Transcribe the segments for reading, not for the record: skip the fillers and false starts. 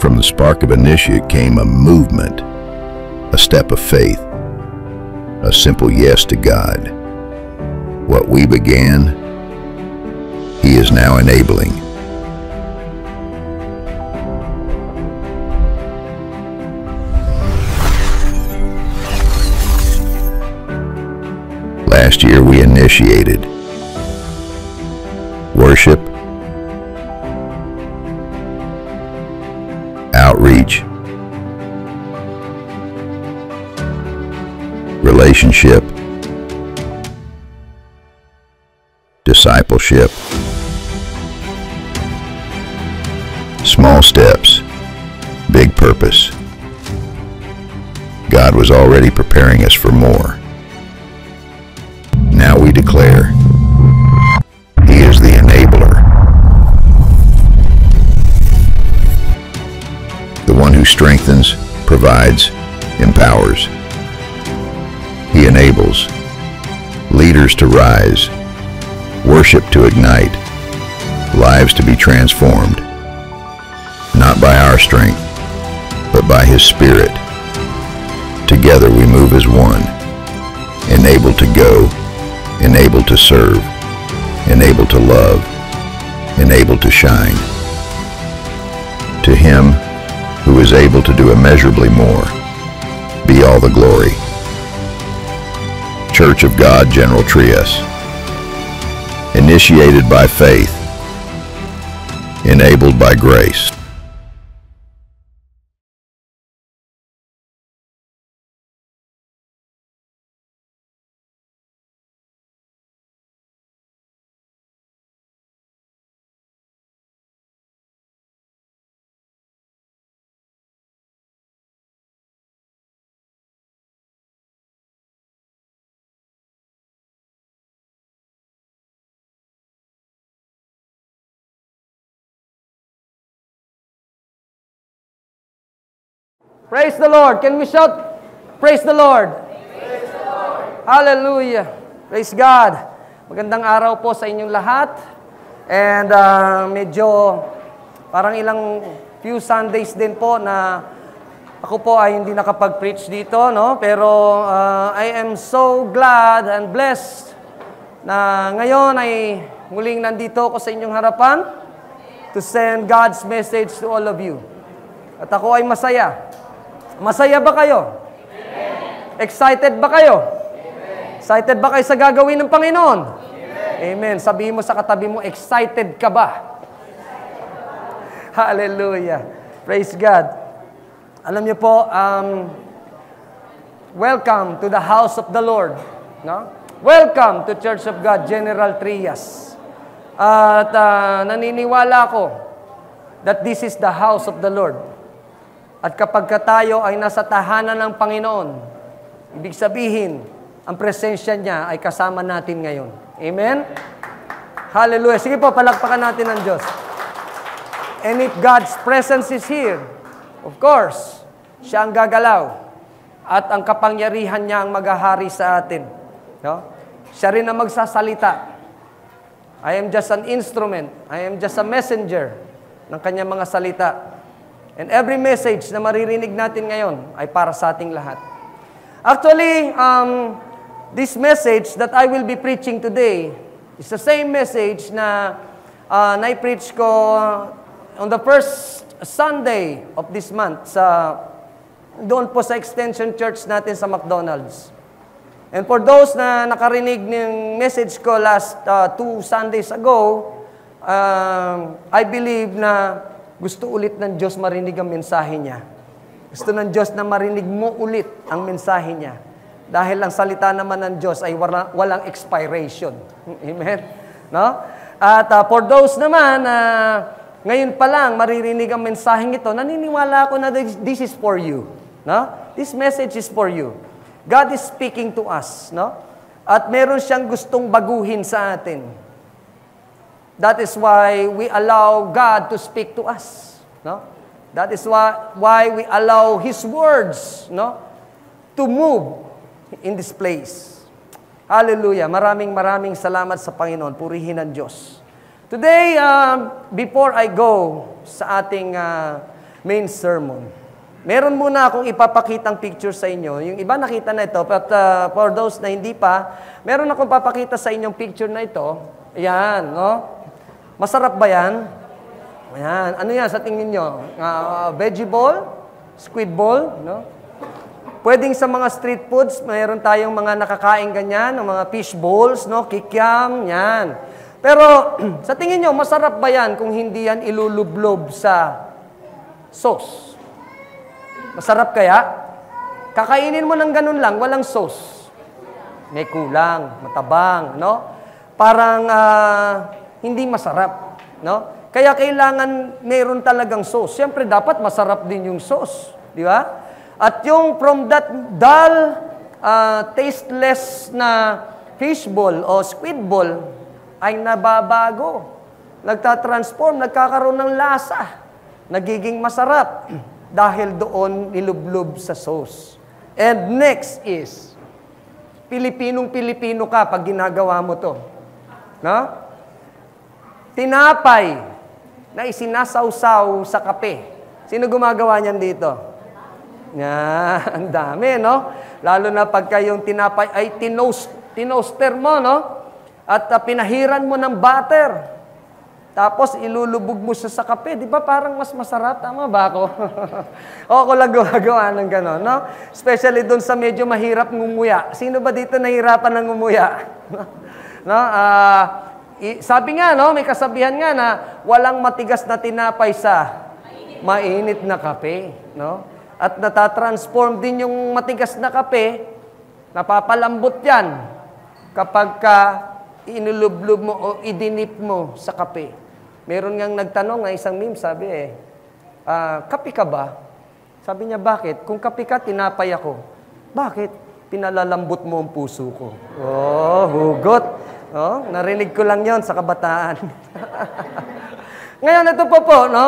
From the spark of initiate came a movement, a step of faith, a simple yes to God. What we began, He is now enabling. Last year we initiated worship, outreach, relationship, discipleship, small steps, big purpose. God was already preparing us for more. Now we declare, He is the enabler, the one who strengthens, provides, empowers. He enables leaders to rise, worship to ignite, lives to be transformed, not by our strength, but by His Spirit. Together we move as one, enabled to go, enabled to serve, enabled to love, enabled to shine. To Him who is able to do immeasurably more, be all the glory. Church of God General Trias, initiated by faith, enabled by grace. Praise the Lord. Can we shout, praise the Lord? Praise the Lord. Hallelujah. Praise God. Magandang araw po sa inyong lahat. And medyo parang ilang few Sundays din po na ako po ay hindi nakapag-preach dito, no? Pero I am so glad and blessed na ngayon ay muling nandito ako sa inyong harapan to send God's message to all of you. At ako ay masaya. Masaya ba kayo? Amen. Excited ba kayo? Amen. Excited ba kayo sa gagawin ng Panginoon? Amen. Amen. Sabihin mo sa katabi mo, excited ka ba? Hallelujah. Praise God. Alam niyo po, welcome to the house of the Lord. No? Welcome to Church of God, General Trias. At naniniwala ako that this is the house of the Lord. At kapag tayo ay nasa tahanan ng Panginoon, ibig sabihin, ang presensya niya ay kasama natin ngayon. Amen? Hallelujah. Sige po, palakpakan natin ang Diyos. And if God's presence is here, of course, siya ang gagalaw at ang kapangyarihan niya ang maghahari sa atin. No? Siya rin ang magsasalita. I am just an instrument. I am just a messenger ng kanyang mga salita. And every message na maririnig natin ngayon ay para sa ating lahat. Actually, this message that I will be preaching today is the same message na na-preach ko on the first Sunday of this month doon po sa Extension Church natin sa McDonald's. And for those na nakarinig ng message ko last 2 Sundays ago, I believe na gusto ulit ng Diyos marinig ang mensahe niya. Gusto ng Diyos na marinig mo ulit ang mensahe niya. Dahil ang salita naman ng Diyos ay walang expiration. Amen? No? At for those naman ngayon pa lang maririnig ang mensaheng ito, naniniwala ako na this is for you. No? This message is for you. God is speaking to us, no? At meron siyang gustong baguhin sa atin. That is why we allow God to speak to us, no? That is why we allow His words, no, to move in this place. Hallelujah. Maraming salamat sa Panginoon. Purihin ang Diyos. Today, before I go sa ating main sermon, meron muna akong ipapakitang picture sa inyo. Yung iba nakita na ito, but for those na hindi pa, meron akong papakita sa inyong picture na ito. Ayan, no? Masarap ba yan? Ayan. Ano yan sa tingin nyo? Veggie ball? Squid ball? No? Pwedeng sa mga street foods, mayroon tayong mga nakakain ganyan, mga fish balls, no? Kikiam, yan. Pero sa tingin nyo, masarap ba yan kung hindi yan ilulublob sa sauce? Masarap kaya? Kakainin mo ng ganun lang, walang sauce. May kulang, matabang, no? Parang hindi masarap, no? Kaya kailangan mayroon talagang sauce. Siyempre, dapat masarap din yung sauce, di ba? At yung from that dull, tasteless na fishball o squid ball, ay nababago. Nagtatransform, nagkakaroon ng lasa. Nagiging masarap dahil doon nilublob sa sauce. And next is, Pilipinong-Pilipino ka pag ginagawa mo to. No? Tinapay na isinasawsaw sa kape. Sino gumagawa niyan dito? Yan, ang dami, no? Lalo na pagka yung tinapay ay tinoaster mo, no? At pinahiran mo ng butter. Tapos ilulubog mo siya sa kape. Di ba parang mas masarap? Tama ba ako? O ako lang gumagawa ng gano'n, no? Especially doon sa medyo mahirap ngumuya. Sino ba dito nahirapan ng ngumuya? No? Sabi nga, no? May kasabihan nga na walang matigas na tinapay sa mainit na kape. No? At natatransform din yung matigas na kape, napapalambot yan kapag inulublob mo o idinip mo sa kape. Meron ngang nagtanong na isang meme, sabi kape ka ba? Sabi niya, bakit? Kung kape ka, tinapay ako. Bakit? Pinalalambot mo ang puso ko. Oh, hugot. Oh, narinig ko lang yon sa kabataan. Ngayon, ito po, no?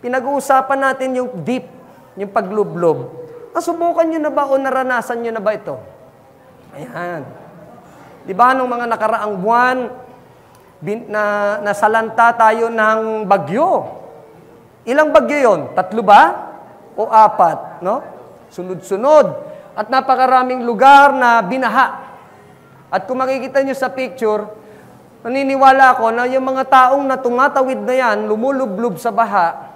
Pinag-uusapan natin yung deep Yung paglublob. Nasubukan nyo na ba o naranasan nyo na ba ito? Ayan. Di ba, nung mga nakaraang buwan, nasalanta tayo ng bagyo. Ilang bagyo yon? 3 ba? O 4? No? Sunod-sunod. At napakaraming lugar na binaha. At kung makikita nyo sa picture, naniniwala ako na yung mga taong na tumatawid na yan, lumulublob sa baha,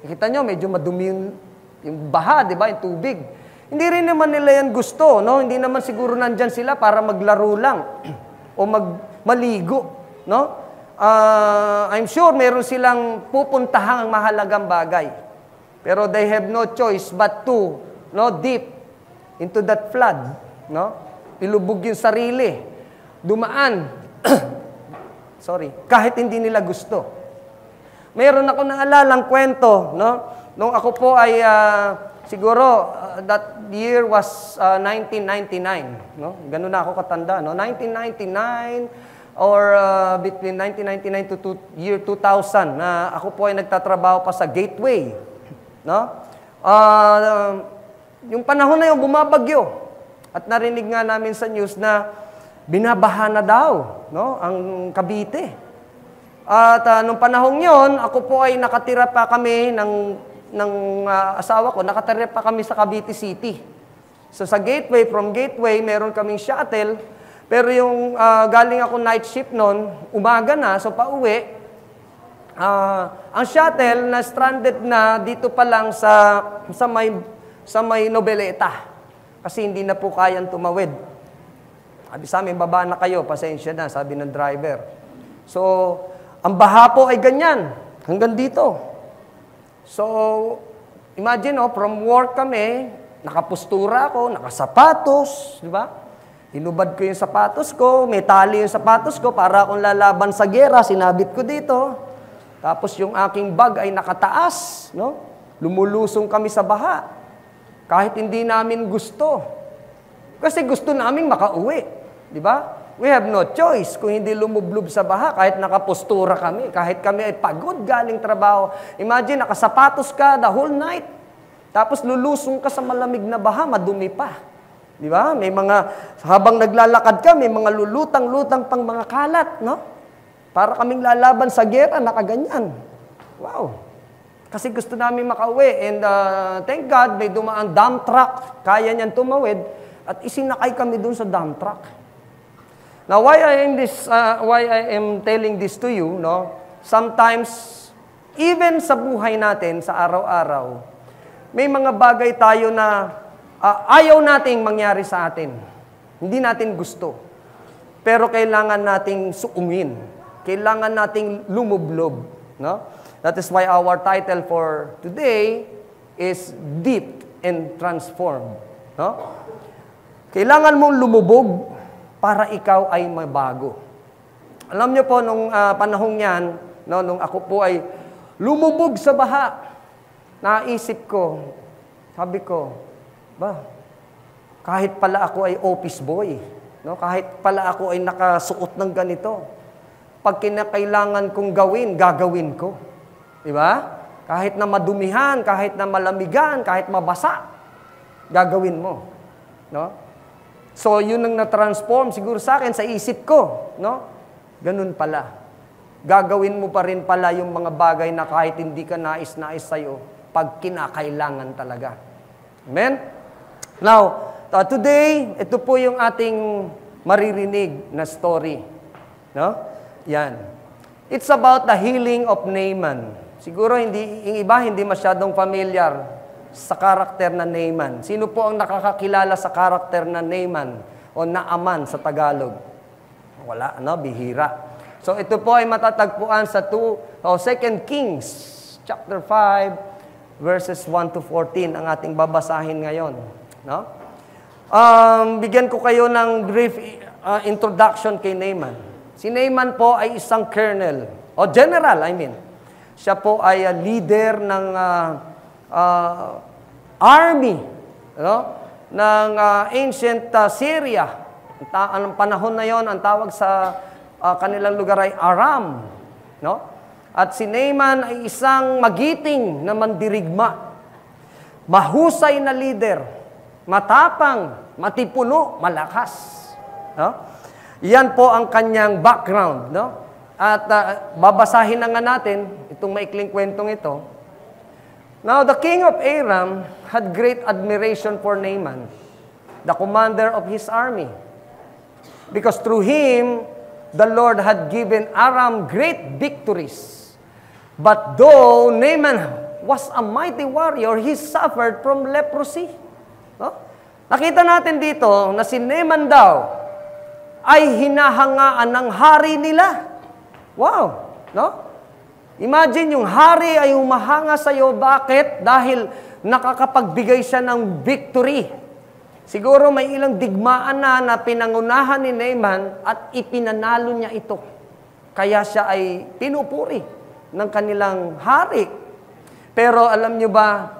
nakita nyo, medyo madumi yung baha, di ba? Yung tubig. Hindi rin naman nila yan gusto, no? Hindi naman siguro nandyan sila para maglaro lang o maligo, no? I'm sure meron silang pupuntahang mahalagang bagay. Pero they have no choice but to, no, dip into that flood, no? Ilubog yung sarili. Dumaan. Sorry. Kahit hindi nila gusto. Meron ako naalalang kwento, no? Nung ako po ay siguro that year was 1999, no? Ganun na ako katanda, no? 1999 or between 1999 to year 2000 na ako po ay nagtatrabaho pa sa Gateway, no? Yung panahon na yun bumabagyo at narinig nga namin sa news na binabaha na daw, no, ang Cavite. At nung panahong yon, ako po ay nakatira pa kami ng asawa ko, nakatira pa kami sa Cavite City. So sa Gateway, from Gateway, meron kaming shuttle. Pero yung galing ako night shift noon, umaga na, so pauwi, ang shuttle na stranded na dito pa lang sa may Nobeleta. Kasi hindi na po kayang tumawid. Sabi sa amin, baba na kayo, pasensya na, sabi ng driver. So, ang baha po ay ganyan, hanggang dito. So, imagine, from work kami, nakapustura ako, nakasapatos, di ba? Hinubad ko yung sapatos ko, may tali yung sapatos ko para akong lalaban sa gera, sinabit ko dito. Tapos yung aking bag ay nakataas, no? Lumulusong kami sa baha. Kahit hindi namin gusto. Kasi gusto naming makauwi, di ba? We have no choice kung hindi lumublob sa baha kahit nakapustura kami, kahit kami ay pagod galing trabaho. Imagine, nakasapatos ka the whole night. Tapos lulusong ka sa malamig na baha, madumi pa. Di ba? May mga, habang naglalakad ka, may mga lulutang-lutang pang mga kalat, no? Para kaming lalaban sa gera, nakaganyan. Wow. Kasi gusto namin makauwi. And thank God, may dumaang dump truck. Kaya niyan tumawid. At isinakay kami dun sa dump truck. Now, why I am telling this to you, no? Sometimes, even sa buhay natin, sa araw-araw, may mga bagay tayo na ayaw nating mangyari sa atin. Hindi natin gusto. Pero kailangan nating suungin. Kailangan nating lumublob. No? That is why our title for today is Deep and Transformed. No? Kailangan mong lumubog para ikaw ay mabago. Alam niyo po, nung panahong yan, no, nung ako po ay lumubog sa baha, naisip ko, sabi ko, kahit pala ako ay office boy, no? Kahit pala ako ay nakasuot ng ganito, pag kinakailangan kong gawin, gagawin ko. Di ba? Kahit na madumihan, kahit na malamigan, kahit mabasa, gagawin mo. No? So, yun ang na-transform siguro sa akin, sa isip ko. No? Ganun pala. Gagawin mo pa rin pala yung mga bagay na kahit hindi ka nais-nais sa'yo, pag kinakailangan talaga. Amen? Now, today, ito po yung ating maririnig na story. No? Yan. It's about the healing of Naaman. Siguro yung iba hindi masyadong familiar sa karakter na Naaman. Sino po ang nakakakilala sa karakter na Naaman o Naaman sa Tagalog? Wala, no? Bihira. So ito po ay matatagpuan sa 2 Kings chapter 5 verses 1 to 14 ang ating babasahin ngayon. No? Bigyan ko kayo ng brief introduction kay Naaman. Si Naaman po ay isang colonel, o general, I mean. Siya po ay leader ng army, no? Ng ancient Syria. Ang panahon na yon, ang tawag sa kanilang lugar ay Aram. No? At si Naaman ay isang magiting na mandirigma. mahusay na leader, matapang, matipuno, malakas. No? Yan po ang kanyang background. No? At babasahin na nga natin itong maikling kwentong ito. Now, the king of Aram had great admiration for Naaman, the commander of his army, because through him, the Lord had given Aram great victories. But though Naaman was a mighty warrior, he suffered from leprosy. No? Nakita natin dito na si Naaman daw ay hinahangaan ng hari nila. Wow! No? Imagine yung hari ay humahanga sa iyo. Bakit? Dahil nakakapagbigay siya ng victory. Siguro may ilang digmaan na pinangunahan ni Naaman at ipinanalo niya ito. Kaya siya ay pinupuri ng kanilang hari. Pero alam niyo ba,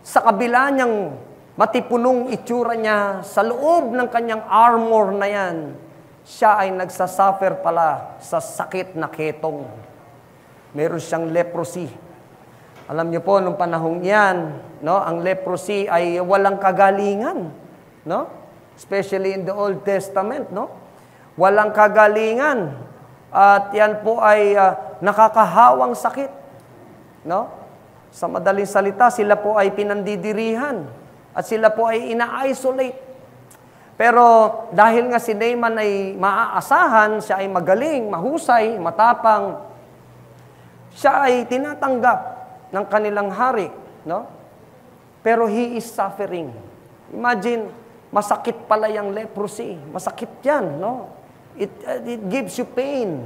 sa kabila niyang matipunong itsura niya, sa loob ng kanyang armor na yan, siya ay nagsasuffer pala sa sakit na ketong. Meron siyang leprosy. Alam niyo po, nung panahong yan, no, ang leprosy ay walang kagalingan. No? Especially in the Old Testament. No? Walang kagalingan. At yan po ay nakakahawang sakit. No? Sa madaling salita, sila po ay pinandidirihan. At sila po ay ina-isolate. Pero dahil nga si Naaman ay maaasahan, siya ay magaling, mahusay, matapang, siya ay tinatanggap ng kanilang hari. No? Pero he is suffering. Imagine, masakit pala yung leprosy. Masakit yan. No? It gives you pain.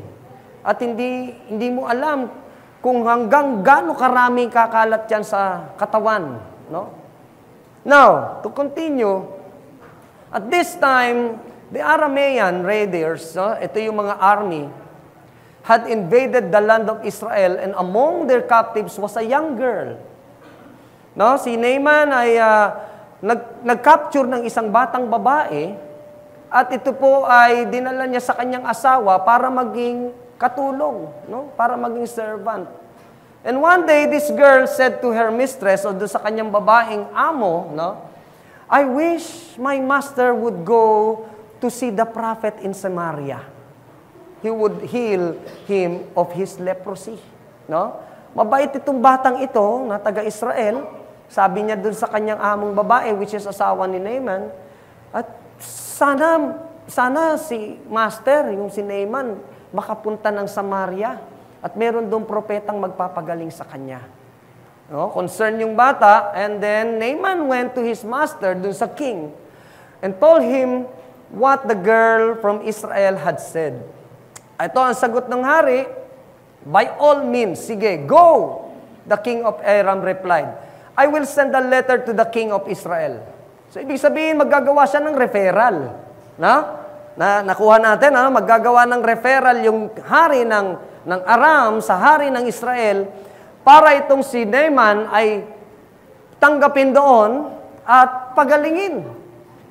At hindi mo alam kung hanggang gaano karami kakalat yan sa katawan. No? Now, to continue, at this time, the Aramean raiders, no, ito yung mga army, had invaded the land of Israel, and among their captives was a young girl. No? Si Naaman ay nag-capture ng isang batang babae, at ito po ay dinala niya sa kanyang asawa para maging katulong, no? Para maging servant. And one day, this girl said to her mistress, o doon sa kanyang babaeng amo, no? I wish my master would go to see the prophet in Samaria. He would heal him of his leprosy. No? Mabait itong batang ito na taga-Israel. Sabi niya doon sa kanyang among babae, which is asawa ni Naaman, at sana si master, yung si Naaman, makapunta ng Samaria. At meron doon propetang magpapagaling sa kanya. No? Concern yung bata, and then Naaman went to his master, dun sa king, and told him what the girl from Israel had said. Ito ang sagot ng hari, by all means, sige, go! The king of Aram replied, I will send a letter to the king of Israel. So, ibig sabihin, maggagawa siya ng referral. No? Nakuha natin, maggagawa ng referral yung hari ng Aram sa hari ng Israel para itong si Naaman ay tanggapin doon at pagalingin.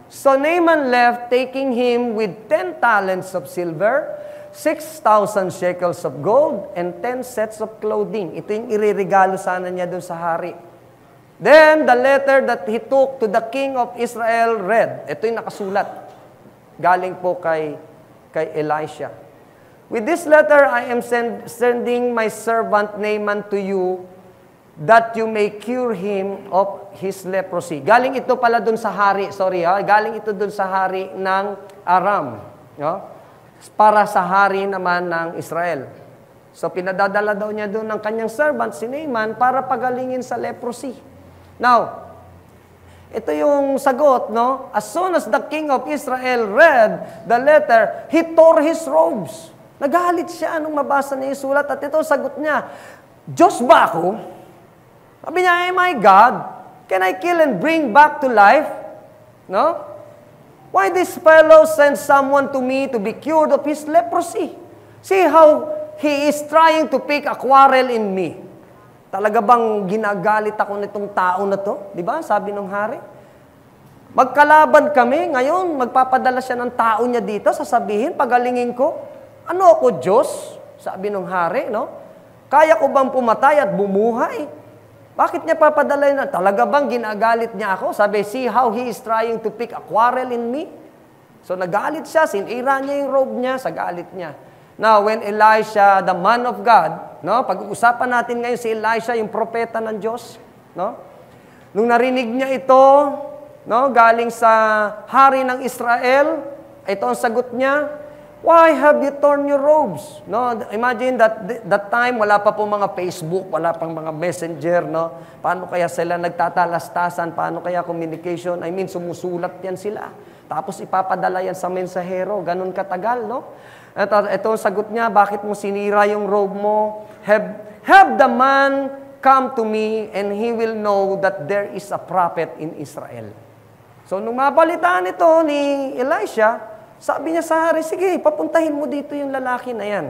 So Naaman left, taking him with 10 talents of silver, 6,000 shekels of gold, and 10 sets of clothing. Ito yung iririgalo sana niya doon sa hari. Then, the letter that he took to the king of Israel read. Ito yung nakasulat. Galing po kay Elisha. With this letter, I am sending my servant Naaman to you that you may cure him of his leprosy. Galing ito pala dun sa hari, galing ito dun sa hari ng Aram. No? Para sa hari naman ng Israel. So, pinadadala daw niya dun ng kanyang servant, si Naaman, para pagalingin sa leprosy. Now, ito yung sagot, no? As soon as the king of Israel read the letter, he tore his robes. Nagalit siya nung mabasa niya yung sulat. At ito, sagot niya, Diyos ba ako? Sabi niya, am I God? Can I kill and bring back to life? No? Why this fellow sends someone to me to be cured of his leprosy? See how he is trying to pick a quarrel in me. Talaga bang ginagalit ako nitong tao na to? Di ba? Sabi ng hari. Magkalaban kami, ngayon magpapadala siya ng tao niya dito, sasabihin, pagalingin ko. Ano ako, Diyos? Sabi ng hari, no? Kaya ko bang pumatay at bumuhay? Bakit niya papadala yun? Talaga bang ginagalit niya ako? Sabi, see how he is trying to pick a quarrel in me? So nagalit siya, sinira niya yung robe niya sa galit niya. Now, when Elisha, the man of God, no, pag-uusapan natin ngayon si Elisha, yung propeta ng Diyos, no? Nung narinig niya ito, no, galing sa hari ng Israel, ito ang sagot niya, why have you torn your robes? No, imagine that time wala pa po mga Facebook, wala pang mga messenger, no. Paano kaya sila nagtatalastasan? Paano kaya communication? I mean, sumusulat yan sila. Tapos ipapadala yan sa mensahero, ganun katagal, no? Ito ang sagot niya, bakit mo sinira yung robe mo? Have the man come to me and he will know that there is a prophet in Israel. So nung mabalitaan ito ni Elisha, sabi niya sa hari, sige, papuntahin mo dito yung lalaki na yan.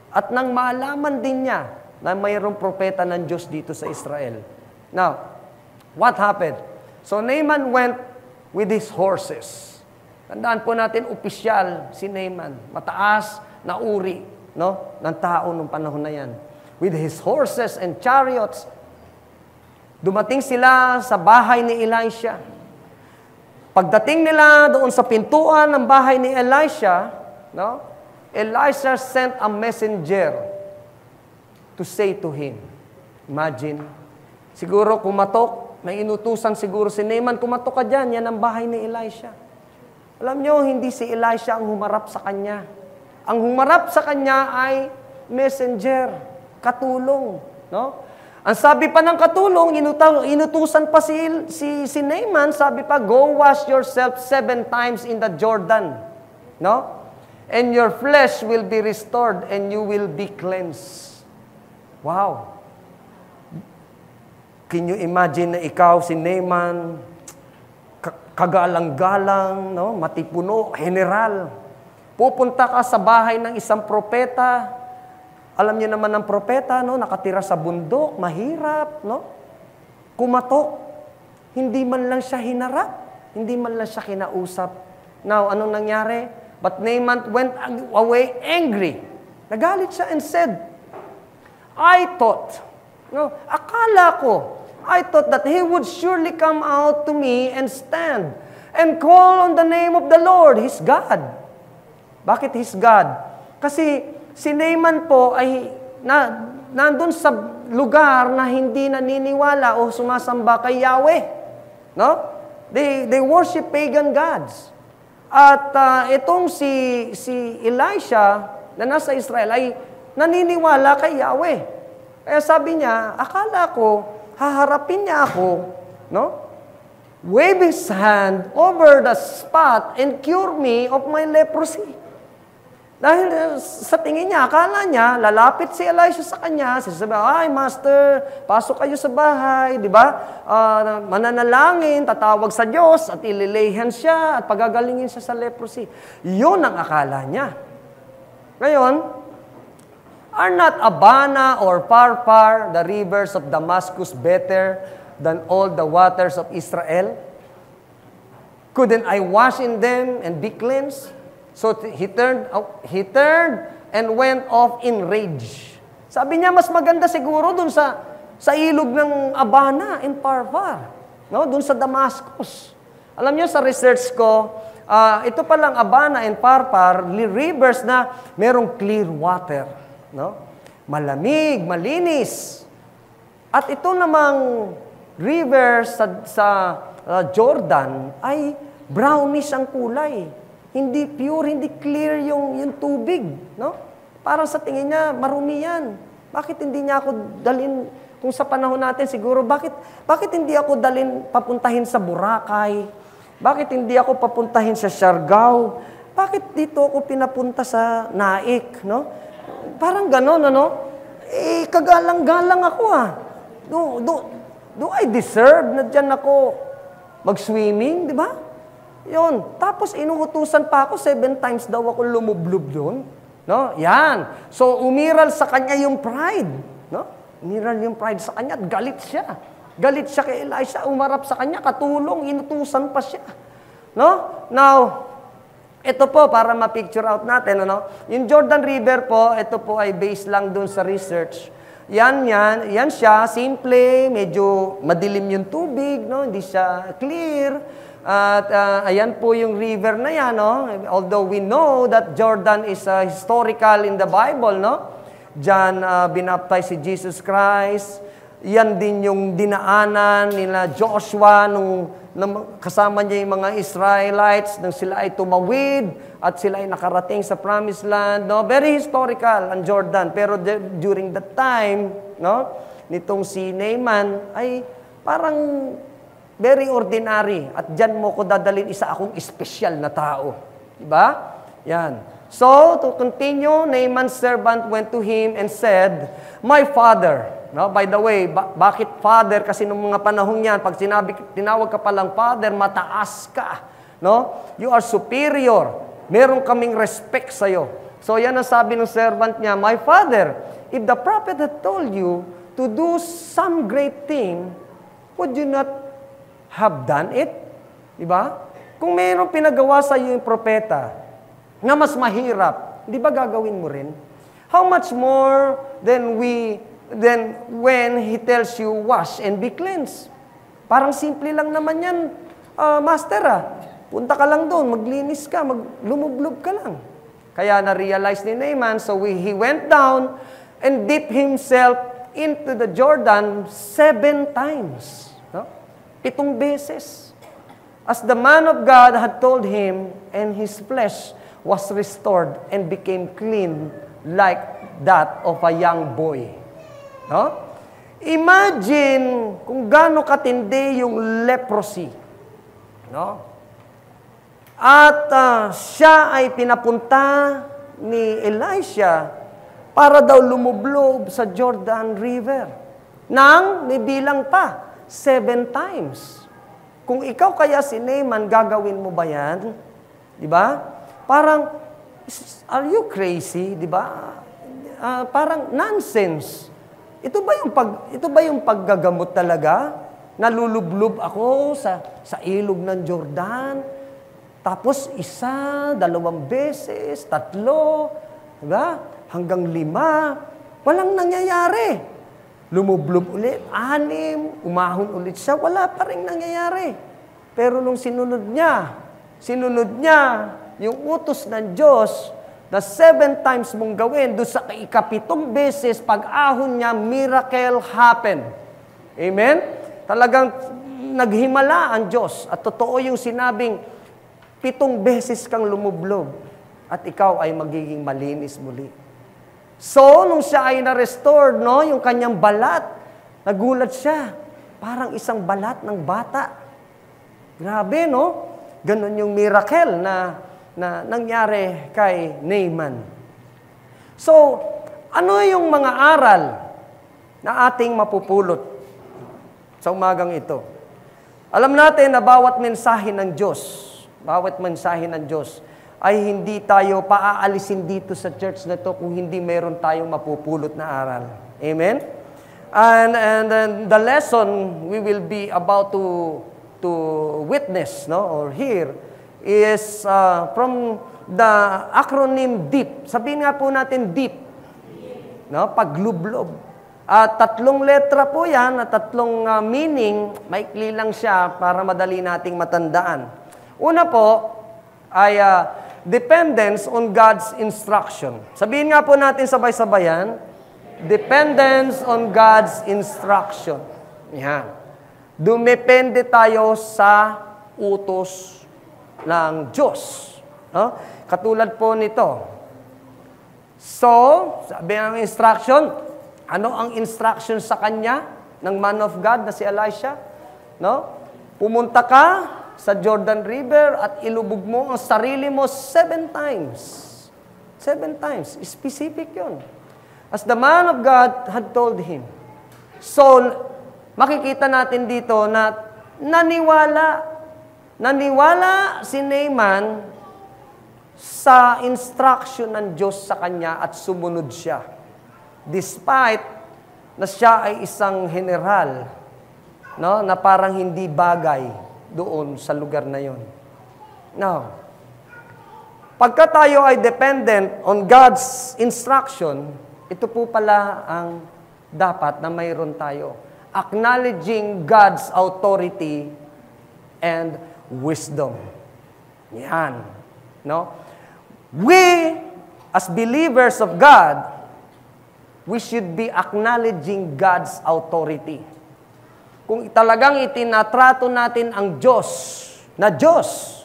At nang malaman din niya na mayroong propeta ng Diyos dito sa Israel. Now, what happened? So Naaman went with his horses. Tandaan po natin, opisyal si Naaman. Mataas na uri, no, ng tao nung panahon na yan. With his horses and chariots, dumating sila sa bahay ni Elisha. Pagdating nila doon sa pintuan ng bahay ni Elisha, no, Elisha sent a messenger to say to him. Imagine, siguro kumatok, may inutusan siguro si Naaman, kumatok ka dyan, yan ang bahay ni Elisha. Alam nyo, hindi si Elisha ang humarap sa kanya. Ang humarap sa kanya ay messenger, katulong, no? Ang sabi pa ng katulong, inutusan pa si Naaman, sabi pa, go wash yourself 7 times in the Jordan. No? And your flesh will be restored and you will be cleansed. Wow. Can you imagine na ikaw, si Naaman, kagalang-galang, no? Matipuno, general. Pupunta ka sa bahay ng isang propeta. Alam niyo naman ng propeta, no, nakatira sa bundok, mahirap, no? Kumatok. Hindi man lang siya hinarap, hindi man lang siya kinausap. Now, anong nangyari? But Naaman went away angry. Nagalit siya and said, I thought that he would surely come out to me and stand and call on the name of the Lord, his God. Bakit his God? Kasi si Naaman po ay nandun sa lugar na hindi naniniwala o sumasamba kay Yahweh. No? They worship pagan gods. At itong si Elisha na nasa Israel ay naniniwala kay Yahweh. Kaya sabi niya, akala ko, haharapin niya ako, no? Wave his hand over the spot and cure me of my leprosy. Dahil sa tingin niya, akala niya, lalapit si Elisha sa kanya, sasabi, ay, Master, pasok kayo sa bahay, di ba? Mananalangin, tatawag sa Diyos, at ililayhan siya, at pagagalingin siya sa leprosy. Yun ang akala niya. Ngayon, are not Abana or Pharpar, the rivers of Damascus, better than all the waters of Israel? Couldn't I wash in them and be cleansed? So he turned and went off in rage. Sabi niya, mas maganda siguro dun sa ilog ng Abana and Pharpar, no? Dun sa Damascus. Alam niyo, sa research ko, ito palang Abana and Pharpar, rivers na merong clear water, no? Malamig, malinis. At ito namang rivers sa Jordan ay brownish ang kulay. Hindi pure, hindi clear yung tubig, no? Parang sa tingin niya, marumi yan. Bakit hindi niya ako dalhin, kung sa panahon natin siguro, bakit hindi ako dalhin papuntahin sa Boracay? Bakit hindi ako papuntahin sa Siargao? Bakit dito ako pinapunta sa Naik, no? Parang gano'n, ano? Kagalang-galang ako, Do I deserve na dyan ako mag-swimming, di ba? Yun. Tapos inuutusan pa ako, 7 times daw ako lumublob doon. No? Yan. So, umiral sa kanya yung pride. No? Umiral yung pride sa kanya at galit siya. Galit siya kay Elisha, umarap sa kanya, katulong, inutusan pa siya. No? Now, ito po, para ma-picture out natin, ano? Yung Jordan River po, ito po ay based lang doon sa research. Yan siya, simple, medyo madilim yung tubig, no? Hindi siya clear. At ayan po yung river na yan, no? Although we know that Jordan is historical in the Bible, no? Diyan binaptize si Jesus Christ. Yan din yung dinaanan nila Joshua nung kasama niya yung mga Israelites nang sila ay tumawid at sila ay nakarating sa Promised Land. No? Very historical ang Jordan. Pero during that time, no, nitong si Naaman ay parang very ordinary. At dyan mo ko dadalhin isa akong espesyal na tao. Diba? Yan. So, to continue, Naaman's servant went to him and said, "My father," no? By the way, bakit father? Kasi nung mga panahon yan, pag tinawag ka palang father, mataas ka. No? You are superior. Meron kaming respect sa'yo. So yan ang sabi ng servant niya, "My father, if the prophet had told you to do some great thing, would you not have done it?" Diba? Kung mayroong pinagawa sa iyo yung propeta, nga mas mahirap, di ba gagawin mo rin? How much more than when he tells you, wash and be cleansed? Parang simple lang naman yan, master. Punta ka lang doon, maglinis ka, lumublob ka lang. Kaya na-realize ni Naaman, so he went down and dipped himself into the Jordan 7 times. No? 7 beses. As the man of God had told him, and his flesh was restored and became clean like that of a young boy. No? Imagine kung gaano katindi yung leprosy. No? At siya ay pinapunta ni Elisha para daw lumublob sa Jordan River. Nang may bilang pa, 7 times. Kung ikaw kaya si Naaman, gagawin mo ba yan? Di ba? Parang, are you crazy? Di ba? Parang nonsense. Ito ba yung paggagamot talaga? Nalulublob ako sa ilog ng Jordan. Tapos 1, 2 beses, 3, diba? Hanggang 5. Walang nangyayari. Lumublob ulit, 6, umahon ulit siya, wala pa rin nangyayari. Pero nung sinunod niya yung utos ng Diyos na 7 times mong gawin, doon sa ika-7 beses, pag-ahon niya, miracle happen. Amen? Talagang naghimala ang Diyos. At totoo yung sinabing, 7 beses kang lumublob at ikaw ay magiging malinis muli. So, nung siya ay na-restored, no, yung kanyang balat, nagulat siya. Parang isang balat ng bata. Grabe, no? Ganon yung miracle na nangyari kay Naaman. So, ano yung mga aral na ating mapupulot sa umagang ito? Alam natin na bawat mensahe ng Diyos ay hindi tayo paaalisin dito sa church na to kung hindi meron tayong mapupulot na aral. Amen? And the lesson we will be about to witness, no, or hear is from the acronym DEEP. Sabihin nga po natin DEEP. No? Paglublob. 3 letra po yan at 3 meaning. Maikli lang siya para madali nating matandaan. Una po ay dependence on God's instruction. Sabihin nga po natin sabay-sabayan, dependence on God's instruction. Yan. Dumepende tayo sa utos ng Diyos. No? Katulad po nito. So, sabi ng instruction, ano ang instruction sa kanya ng man of God na si Elisha? No? Pumunta ka sa Jordan River at ilubog mo ang sarili mo 7 times. 7 times. Specific yun. As the man of God had told him. So, makikita natin dito na naniwala si Naaman sa instruction ng Diyos sa kanya at sumunod siya. Despite na siya ay isang general, no, na parang hindi bagay doon sa lugar na yon. Now, pagka tayo ay dependent on God's instruction, ito po pala ang dapat na mayroon tayo. Acknowledging God's authority and wisdom. Yan. No? We, as believers of God, we should be acknowledging God's authority. Kung talagang itinatrato natin ang Diyos na Diyos,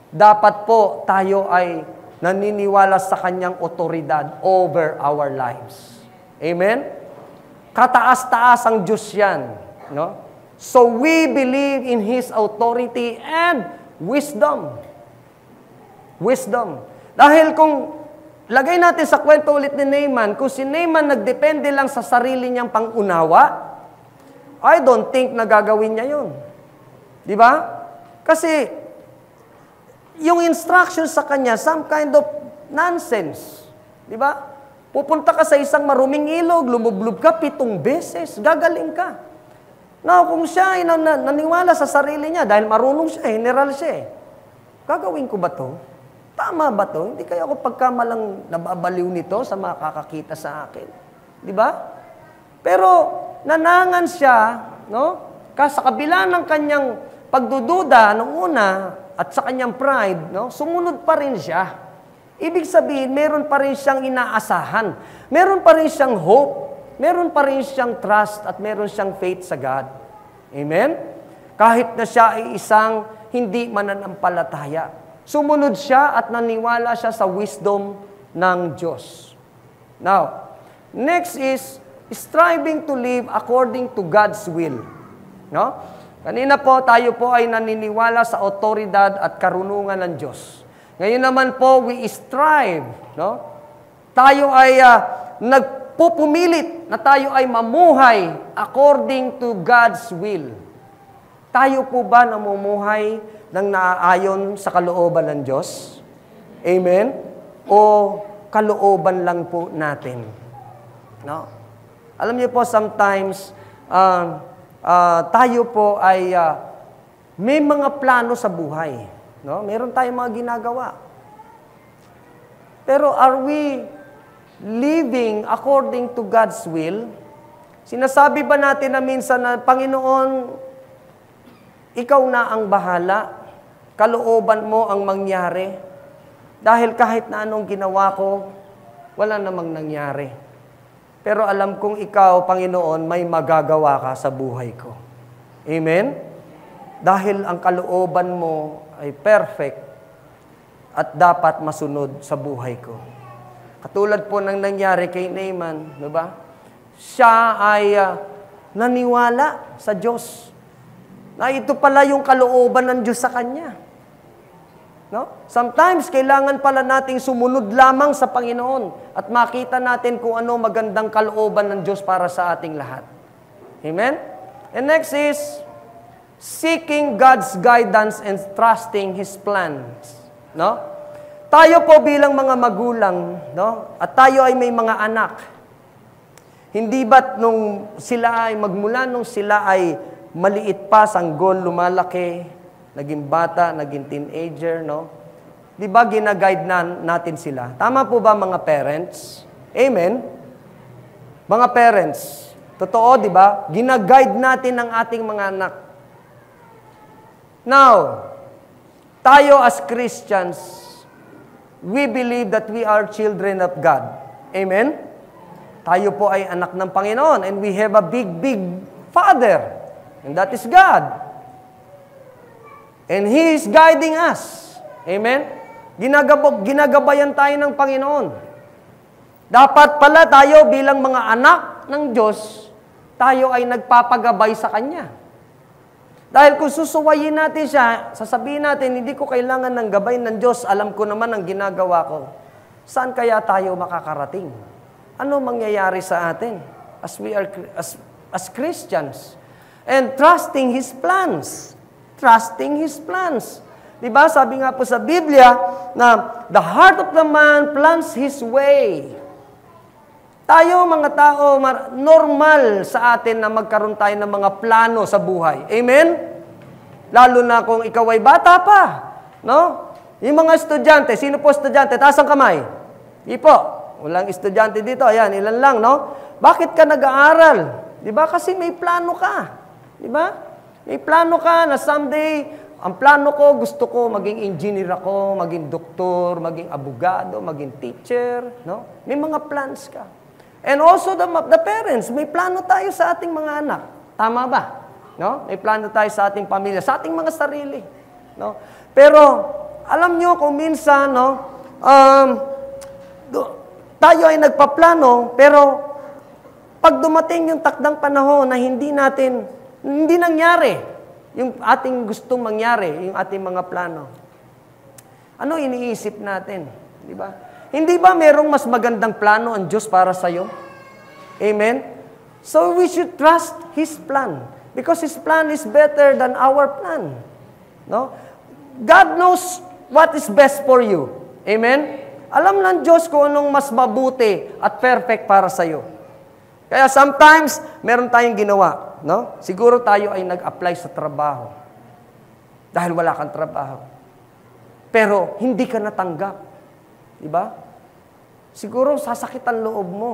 dapat po tayo ay naniniwala sa Kanyang otoridad over our lives. Amen? Kataas-taas ang Diyos yan. No? So we believe in His authority and wisdom. Wisdom. Dahil kung lagay natin sa kwento ulit ni Naaman, kung si Naaman nagdepende lang sa sarili niyang pangunawa, I don't think na gagawin niya yun. Di ba? Kasi, yung instruction sa kanya, some kind of nonsense. Di ba? Pupunta ka sa isang maruming ilog, lumublob ka 7 beses, gagaling ka. Now, kung siya ay naniwala sa sarili niya, dahil marunong siya, general siya, gagawin ko ba to? Tama ba to? Hindi kaya ako pagkamalang nababaliw nito sa makakakita sa akin. Di ba? Pero, nanangan siya, no? Sa kabila ng kanyang pagdududa nung una, at sa kanyang pride, no? Sumunod pa rin siya. Ibig sabihin, meron pa rin siyang inaasahan. Meron pa rin siyang hope. Meron pa rin siyang trust at meron siyang faith sa God. Amen? Kahit na siya ay isang hindi mananampalataya. Sumunod siya at naniwala siya sa wisdom ng Diyos. Now, next is striving to live according to God's will. No? Kanina po, tayo po ay naniniwala sa otoridad at karunungan ng Diyos. Ngayon naman po, we strive. No? Tayo ay nagpupumilit na tayo ay mamuhay according to God's will. Tayo po ba namumuhay ng naaayon sa kalooban ng Diyos? Amen? O kalooban lang po natin? No? Alam niyo po, sometimes, tayo po ay may mga plano sa buhay. No? Meron tayong mga ginagawa. Pero are we living according to God's will? Sinasabi ba natin na minsan na, Panginoon, ikaw na ang bahala, kalooban mo ang mangyari, dahil kahit na anong ginawa ko, wala namang nangyari. Pero alam kong ikaw, Panginoon, may magagawa ka sa buhay ko. Amen? Dahil ang kalooban mo ay perfect at dapat masunod sa buhay ko. Katulad po ng nangyari kay Naaman, di ba? Siya ay naniwala sa Diyos. Na ito pala yung kalooban ng Diyos sa kanya. No? Sometimes, kailangan pala nating sumunod lamang sa Panginoon at makita natin kung ano magandang kalooban ng Diyos para sa ating lahat. Amen? And next is, seeking God's guidance and trusting His plans. No? Tayo po bilang mga magulang, no? At tayo ay may mga anak. Hindi ba't nung sila ay magmula nung sila ay maliit pa, sanggol, lumalaki, naging bata, naging teenager, no? Di ba gina-guide natin sila? Tama po ba mga parents? Amen? Mga parents, totoo, di ba? Gina-guide natin ang ating mga anak. Now, tayo as Christians, we believe that we are children of God. Amen? Tayo po ay anak ng Panginoon and we have a big, big Father. And that is God. And He is guiding us. Amen? Ginagabayan tayo ng Panginoon. Dapat pala tayo bilang mga anak ng Diyos, tayo ay nagpapagabay sa Kanya. Dahil kung susuwayin natin siya, sasabihin natin, hindi ko kailangan ng gabay ng Diyos, alam ko naman ang ginagawa ko. Saan kaya tayo makakarating? Ano mangyayari sa atin as Christians? And trusting His plans. Trusting His plans. Diba? Sabi nga po sa Biblia na the heart of the man plans his way. Tayo mga tao, normal sa atin na magkaroon tayo ng mga plano sa buhay. Amen? Lalo na kung ikaw ay bata pa. No? Yung mga estudyante, sino po estudyante? Taas ang kamay. Di po. Walang estudyante dito. Ayan, ilan lang, no? Bakit ka nag-aaral? Di ba? Kasi may plano ka. Di ba? May plano ka na someday, ang plano ko, gusto ko maging engineer ako, maging doktor, maging abogado, maging teacher, no? May mga plans ka. And also the parents, may plano tayo sa ating mga anak. Tama ba? No? May plano tayo sa ating pamilya, sa ating mga sarili, no? Pero alam nyo kung minsan, no, tayo ay nagpaplano, pero pag dumating yung takdang panahon na hindi nangyari yung ating gustong mangyari, yung ating mga plano, ano iniisip natin? Di ba? Hindi ba merong mas magandang plano ang Diyos para sa'yo? Amen? So we should trust His plan. Because His plan is better than our plan. No? God knows what is best for you. Amen? Alam ng Diyos kung anong mas mabuti at perfect para sa'yo. Kaya sometimes, meron tayong ginawa. No? Siguro tayo ay nag-apply sa trabaho. Dahil wala kang trabaho. Pero hindi ka natanggap. Diba? Siguro sasakit ang loob mo.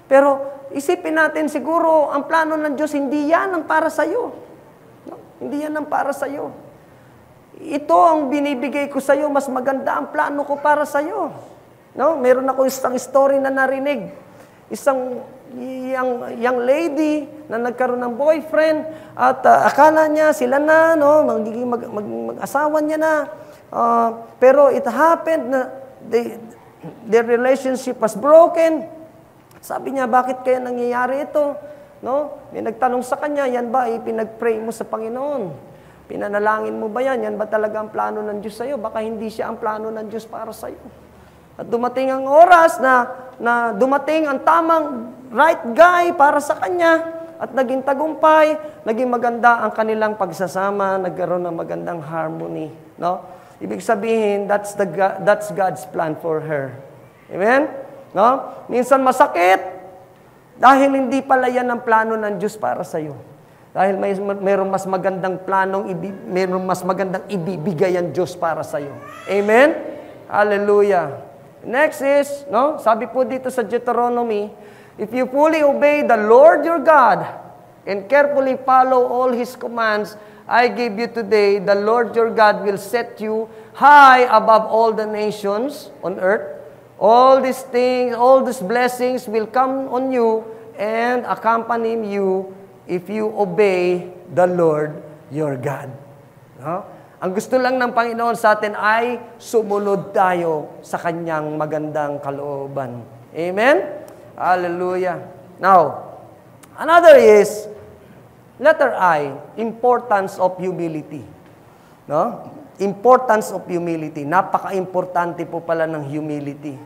Pero isipin natin, siguro ang plano ng Diyos, hindi yan ang para sa'yo. No? Hindi yan ang para sa'yo. Ito ang binibigay ko sa'yo, mas maganda ang plano ko para sa'yo. No? Meron ako isang story na narinig. Isang young lady na nagkaroon ng boyfriend at akala niya sila na, no, magiging mag-asawa niya na. Pero it happened na their relationship was broken. Sabi niya, bakit kaya nangyayari ito? No? May nagtanong sa kanya, yan ba ipinag-pray mo sa Panginoon? Pinanalangin mo ba yan? Yan ba talaga ang plano ng Diyos sa'yo? Baka hindi siya ang plano ng Diyos para sa'yo. At dumating ang oras na dumating ang tamang right guy para sa kanya at naging tagumpay, naging maganda ang kanilang pagsasama, nagkaroon ng magandang harmony. No? Ibig sabihin, that's God's plan for her. Amen? No? Minsan masakit dahil hindi pala yan ang plano ng Diyos para sa iyo. Dahil mayroong mas magandang planong, mayroong mas magandang ibibigay ang Diyos para sa iyo. Amen? Hallelujah. Next is, no? Sabi po dito sa Deuteronomy, if you fully obey the Lord your God and carefully follow all His commands, I give you today, the Lord your God will set you high above all the nations on earth. All these things, all these blessings will come on you and accompany you if you obey the Lord your God. No? Ang gusto lang ng Panginoon sa atin ay sumunod tayo sa Kanyang magandang kalooban. Amen? Hallelujah. Now, another is, letter I, importance of humility. No? Importance of humility. Napaka-importante po pala ng humility.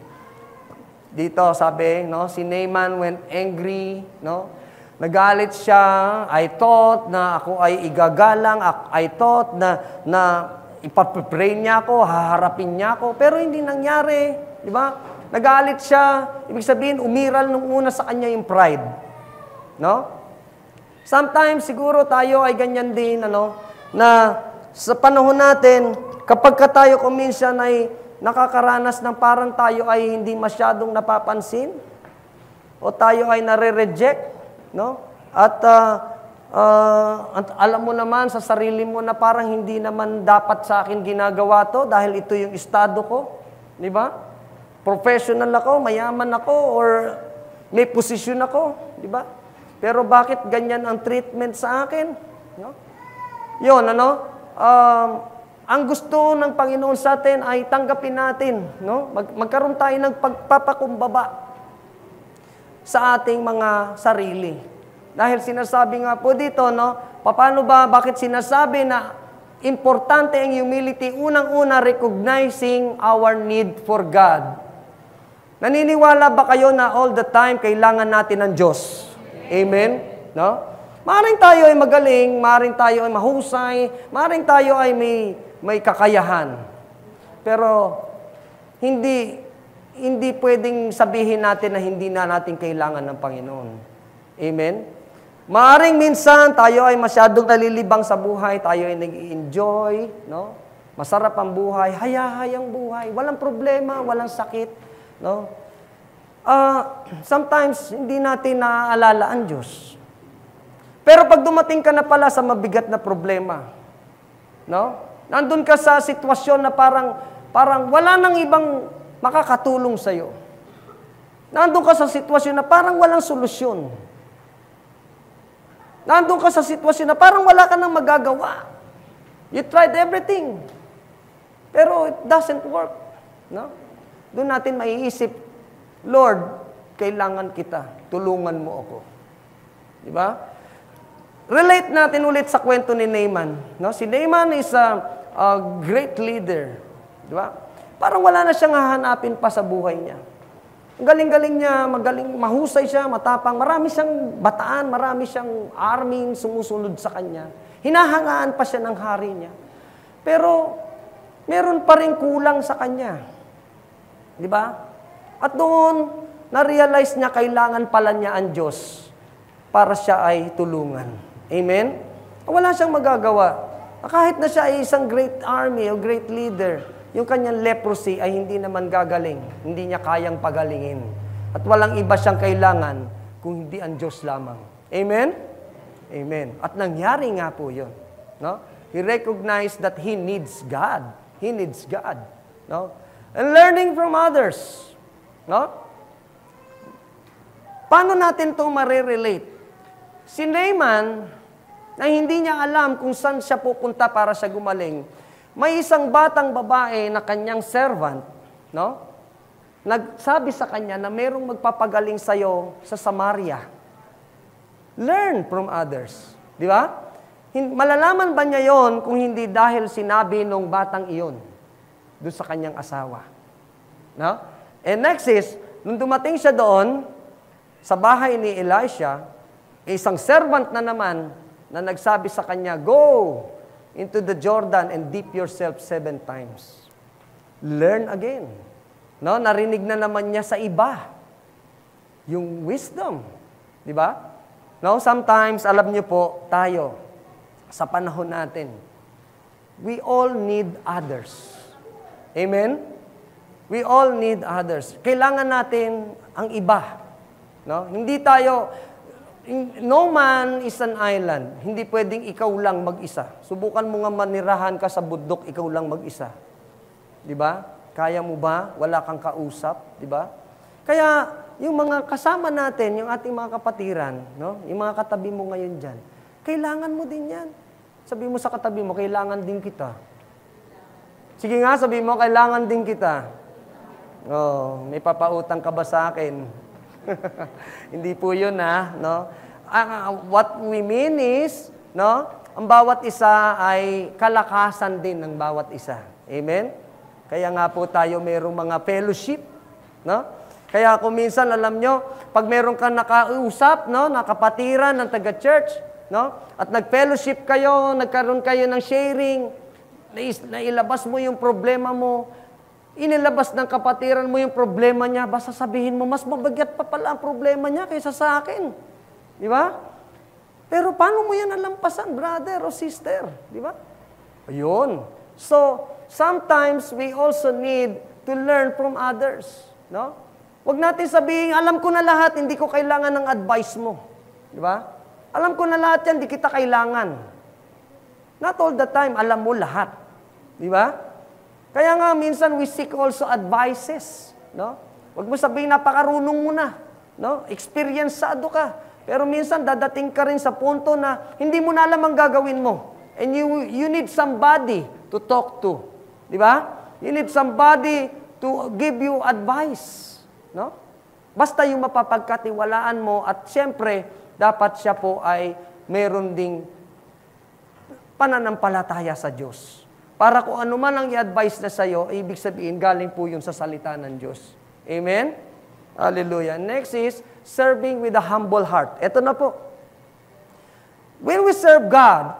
Dito sabi, no, si Naaman went angry, no? Nagalit siya. I thought na ako ay igagalang. I thought na ipapray niya ako, haharapin niya ako. Pero hindi nangyari. Di ba? Nagalit siya. Ibig sabihin, umiral nung una sa kanya yung pride. No? Sometimes, siguro tayo ay ganyan din, ano, na sa panahon natin, kapag ka tayo kuminsan ay nakakaranas ng parang tayo ay hindi masyadong napapansin, o tayo ay nare-reject, no? At alam mo naman sa sarili mo na parang hindi naman dapat sa akin ginagawa to dahil ito yung estado ko, di ba? Professional ako, mayaman ako, or may posisyon ako, di ba? Pero bakit ganyan ang treatment sa akin? No? Yun, ano? Ang gusto ng Panginoon sa atin ay tanggapin natin, no? Magkaroon tayo ng pagpapakumbaba sa ating mga sarili. Dahil sinasabi nga po dito, no? Paano ba, bakit sinasabi na importante ang humility? Unang-una, recognizing our need for God. Naniniwala ba kayo na all the time kailangan natin ng Diyos? Amen? No? Maring tayo ay magaling, maring tayo ay mahusay, maring tayo ay may kakayahan. Pero hindi pwedeng sabihin natin na hindi na natin kailangan ng Panginoon. Amen? Maring minsan tayo ay masyadong nalilibang sa buhay, tayo ay nag-enjoy, no? Masarap ang buhay, hayahayang buhay, walang problema, walang sakit, no? Sometimes, hindi natin naaalala ang Diyos. Pero pag dumating ka na pala sa mabigat na problema, no? Nandun ka sa sitwasyon na parang wala nang ibang makakatulong sa'yo. Nandun ka sa sitwasyon na parang walang solusyon. Nandun ka sa sitwasyon na parang wala ka nang magagawa. You tried everything. Pero it doesn't work. No? Doon natin maiisip, Lord, kailangan kita. Tulungan mo ako. Di ba? Relate natin ulit sa kwento ni Naaman. No? Si Naaman is a great leader. Di ba? Parang wala na siyang hahanapin pa sa buhay niya. Ang galing-galing niya, mahusay siya, matapang. Marami siyang bataan, marami siyang army sumusunod sa kanya. Hinahangaan pa siya ng hari niya. Pero, meron pa rin kulang sa kanya. Di ba? At doon, na-realize niya kailangan pala niya ang Diyos para siya ay tulungan. Amen? Wala siyang magagawa. Kahit na siya ay isang great army o great leader, yung kanyang leprosy ay hindi naman gagaling. Hindi niya kayang pagalingin. At walang iba siyang kailangan kung hindi ang Diyos lamang. Amen? Amen. At nangyari nga po yun. No? He recognized that he needs God. He needs God. No? And learning from others. No? Paano natin ito marirelate? Si Naaman, na hindi niya alam kung saan siya pupunta para siya gumaling, may isang batang babae na kanyang servant, no? Nagsabi sa kanya na merong magpapagaling sa'yo sa Samaria. Learn from others. Di ba? Malalaman ba niya yon kung hindi dahil sinabi nung batang iyon doon sa kanyang asawa? No? And next is, nung dumating siya doon, sa bahay ni Elisha, isang servant na naman na nagsabi sa kanya, go into the Jordan and dip yourself 7 times. Learn again. No? Narinig na naman niya sa iba. Yung wisdom. Di ba? No? Sometimes, alam niyo po, tayo, sa panahon natin, we all need others. Amen? We all need others. Kailangan natin ang iba. No? Hindi tayo... No man is an island. Hindi pwedeng ikaw lang mag-isa. Subukan mo nga manirahan ka sa bundok, ikaw lang mag-isa. Di ba? Kaya mo ba? Wala kang kausap. Di ba? Kaya, yung mga kasama natin, yung ating mga kapatiran, no? Yung mga katabi mo ngayon dyan, kailangan mo din yan. Sabi mo sa katabi mo, kailangan din kita. Sige nga, sabi mo, kailangan din kita. Oh, may papautang ka ba sa akin? Hindi po yun, no? What we mean is, no? Ang bawat isa ay kalakasan din ng bawat isa. Amen? Kaya nga po tayo mayroong mga fellowship, no? Kaya kung minsan, alam nyo, pag mayroong ka nakausap, no? Nakapatiran ng taga-church, no? At nag-fellowship kayo, nagkaroon kayo ng sharing, nailabas mo yung problema mo, inilabas ng kapatiran mo yung problema niya, basta sabihin mo, mas mabigat pa pala ang problema niya kaysa sa akin. Di ba? Pero paano mo yan nalampasan, brother o sister? Di ba? Ayun. So, sometimes we also need to learn from others. No? Huwag natin sabihin, alam ko na lahat, hindi ko kailangan ng advice mo. Di ba? Alam ko na lahat yan, hindi kita kailangan. Not all the time, alam mo lahat. Di ba? Kaya nga, minsan we seek also advices. No? Huwag mo sabihin, napakarunong mo na. No? Experiencado ka. Pero minsan, dadating ka rin sa punto na hindi mo na alam ang gagawin mo. And you need somebody to talk to. Di ba? You need somebody to give you advice. No? Basta yung mapapagkatiwalaan mo at siyempre, dapat siya po ay meron ding pananampalataya sa Diyos. Para kung ano man ang i-advise na sa'yo, ibig sabihin, galing po yun sa salita ng Diyos. Amen? Hallelujah. Next is, serving with a humble heart. Ito na po. When we serve God,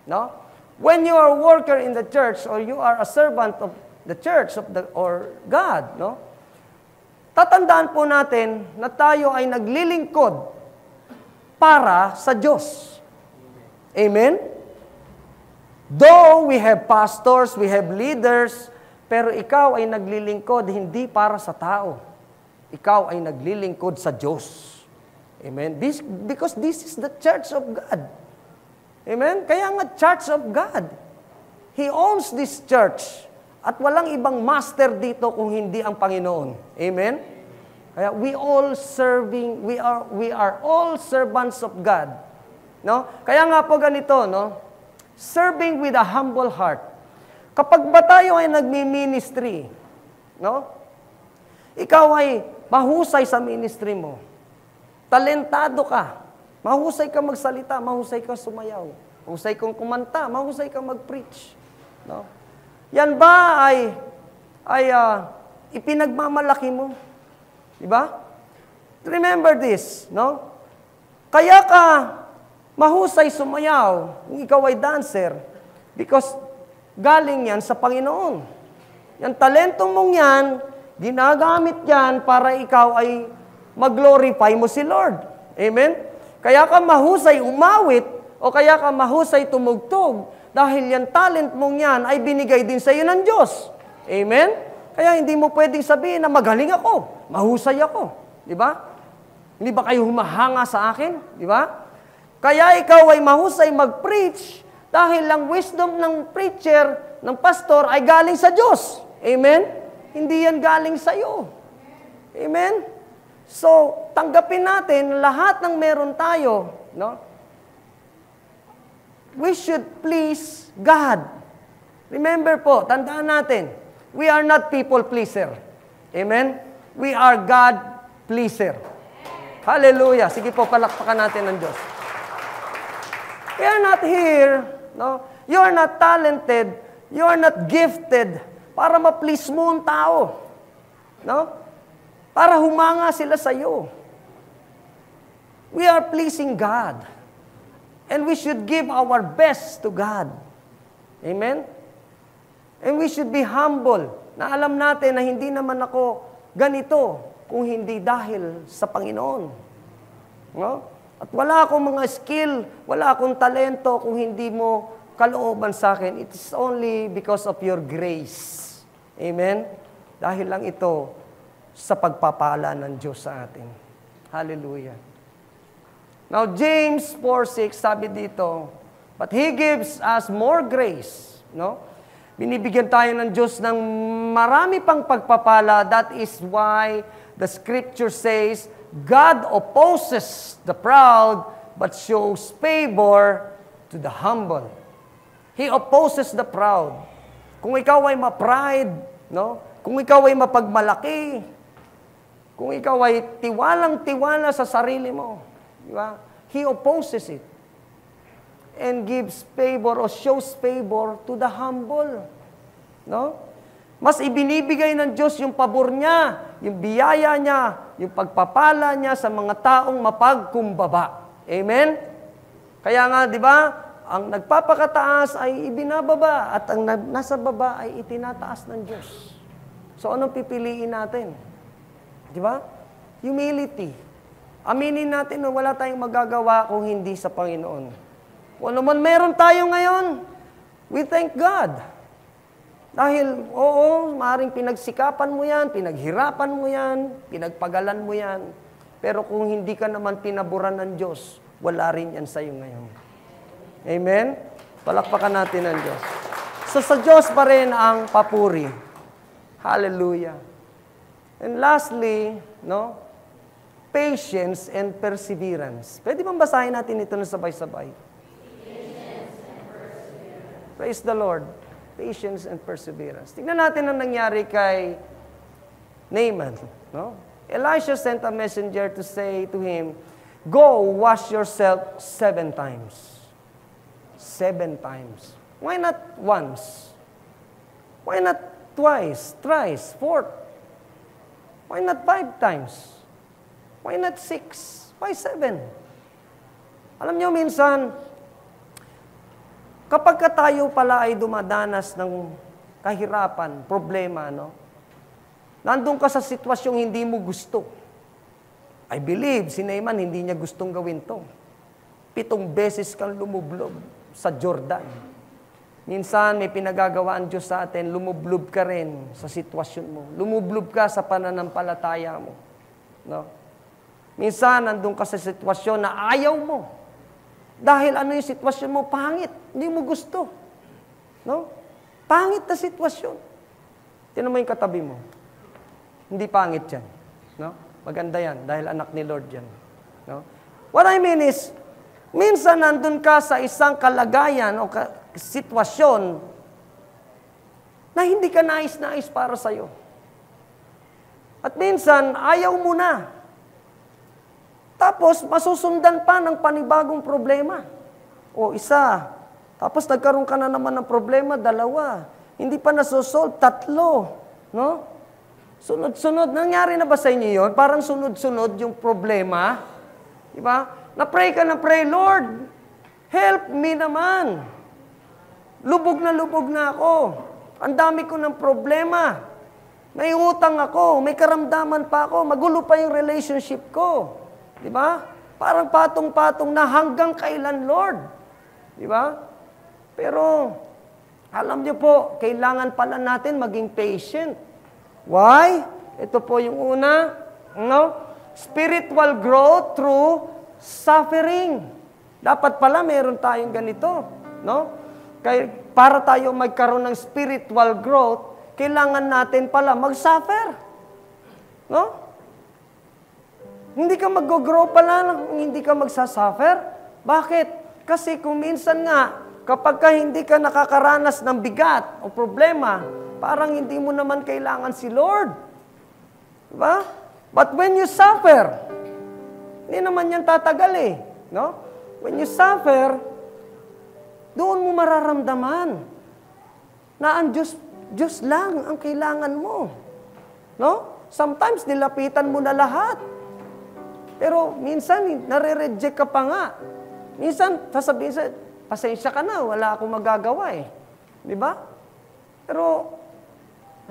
no? When you are a worker in the church or you are a servant of the church or God, no? Tatandaan po natin na tayo ay naglilingkod para sa Diyos. Amen? Though we have pastors, we have leaders, pero ikaw ay naglilingkod hindi para sa tao. ikaw ay naglilingkod sa Diyos. Amen? Because this is the church of God. Amen? Kaya nga, church of God. He owns this church. At walang ibang master dito kung hindi ang Panginoon. Amen? Kaya we are all servants of God. No? Kaya nga po ganito, no? Serving with a humble heart. Kapag ba tayo ay nagmi-ministry, no? Ikaw ay mahusay sa ministry mo. Talentado ka. Mahusay ka magsalita, mahusay ka sumayaw. Mahusay kang kumanta, mahusay ka mag-preach. No? Yan ba ay ipinagmamalaki mo? Di ba? Remember this, no? Kaya ka mahusay sumayaw kung ikaw ay dancer because galing yan sa Panginoon. Yan talento mong yan, ginagamit yan para ikaw ay mag-glorify mo si Lord. Amen? Kaya ka mahusay umawit o kaya ka mahusay tumugtog dahil yan talent mong yan ay binigay din sa iyo ng Diyos. Amen? Kaya hindi mo pwedeng sabihin na magaling ako, mahusay ako. Di ba? Hindi ba kayo humahanga sa akin? Di ba? Kaya ikaw ay mahusay mag-preach dahil ang wisdom ng preacher, ng pastor ay galing sa Diyos. Amen? Hindi yan galing sa iyo. Amen? So, tanggapin natin lahat ng meron tayo, no? We should please God. Remember po, tandaan natin, we are not people pleaser. Amen? We are God pleaser. Hallelujah. Sige po, palakpakan natin ng Diyos. We are not here, no? You are not talented, you are not gifted para ma-please mo ang tao. No? Para humanga sila sa iyo. We are pleasing God. And we should give our best to God. Amen? And we should be humble. Na alam natin na hindi naman ako ganito kung hindi dahil sa Panginoon. No? At wala akong mga skill, wala akong talento kung hindi mo kalooban sa akin. It is only because of your grace. Amen? Dahil lang ito sa pagpapala ng Diyos sa atin. Hallelujah. Now, James 4:6, sabi dito, but He gives us more grace. No? Binibigyan tayo ng Diyos ng marami pang pagpapala. That is why the Scripture says, God opposes the proud, but shows favor to the humble. He opposes the proud. Kung ikaw ay ma-pride, no? Kung ikaw ay mapagmalaki, kung ikaw ay tiwalang-tiwala sa sarili mo, di ba? He opposes it and gives favor or shows favor to the humble. No? Mas ibinibigay ng Diyos yung pabor niya, yung biyaya niya, yung pagpapala niya sa mga taong mapagkumbaba. Amen? Kaya nga, di ba, ang nagpapakataas ay ibinababa at ang nasa baba ay itinataas ng Diyos. So, anong pipiliin natin? Di ba? Humility. Aminin natin na wala tayong magagawa kung hindi sa Panginoon. Kung ano man meron tayo ngayon, we thank God. Dahil, oo, maaaring pinagsikapan mo yan, pinaghirapan mo yan, pinagpagalan mo yan. Pero kung hindi ka naman pinaburan ng Diyos, wala rin yan sa'yo ngayon. Amen? Palakpakan natin ang Diyos. So, sa Diyos pa rin ang papuri. Hallelujah. And lastly, no, patience and perseverance. Pwede bang basahin natin ito na sabay-sabay? Patience and perseverance. Praise the Lord. Patience and perseverance. Tingnan natin ang nangyari kay Naaman. No? Elisha sent a messenger to say to him, go wash yourself 7 times. 7 times. Why not once? Why not twice, thrice, 4? Why not 5 times? Why not 6? Why 7? Alam nyo, minsan, kapag tayo pala ay dumadanas ng kahirapan, problema, no? Nandun ka sa sitwasyong hindi mo gusto. I believe, si Naaman hindi niya gustong gawin to. 7 beses kang lumublob sa Jordan. Minsan, may pinagagawa ang Diyos sa atin, lumublob ka rin sa sitwasyon mo. Lumublob ka sa pananampalataya mo. No? Minsan, nandun ka sa sitwasyon na ayaw mo. Dahil ano yung sitwasyon mo? Pangit. Hindi mo gusto. No? Pangit na sitwasyon. Tinan mo yung katabi mo. Hindi pangit yan. No? Maganda yan. Dahil anak ni Lord yan. No? What I mean is, minsan nandun ka sa isang kalagayan o sitwasyon na hindi ka nais-nais para sa'yo. At minsan, ayaw mo na. Tapos, masusundan pa ng panibagong problema. O isa. Tapos, nagkaroon ka na naman ng problema, dalawa. Hindi pa nasusolve, tatlo. No? Sunod-sunod. Nangyari na ba sa inyo yun? Parang sunod-sunod yung problema. Diba? Na-pray ka na pray, Lord, help me naman. Lubog na ako. Ang dami ko ng problema. May utang ako, may karamdaman pa ako, magulo pa yung relationship ko. Di ba? Parang patong-patong na hanggang kailan, Lord. Di ba? Pero, alam niyo po, kailangan pala natin maging patient. Why? Ito po yung una. No? Spiritual growth through suffering. Dapat pala meron tayong ganito. No? Kaya, para tayo magkaroon ng spiritual growth, kailangan natin pala mag-suffer. No? Hindi ka mag-grow pala, hindi ka magsasuffer. Bakit? Kasi kung minsan nga, kapag ka hindi ka nakakaranas ng bigat o problema, parang hindi mo naman kailangan si Lord. Diba? But when you suffer, hindi naman yan tatagal eh. No? When you suffer, doon mo mararamdaman na ang Diyos lang ang kailangan mo. No? Sometimes nilapitan mo na lahat. Pero minsan, nare-reject ka pa nga. Minsan, sasabihin sa, pasensya ka na, wala akong magagawa eh. Di ba? Pero,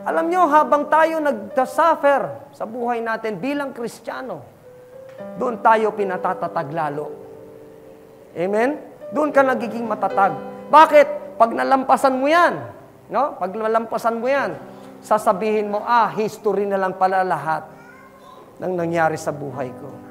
alam nyo, habang tayo nag-suffer sa buhay natin bilang Kristiyano, doon tayo pinatatatag lalo. Amen? Doon ka nagiging matatag. Bakit? Pag nalampasan mo yan, no? Pag nalampasan mo yan, sasabihin mo, history na lang pala lahat ng nangyari sa buhay ko.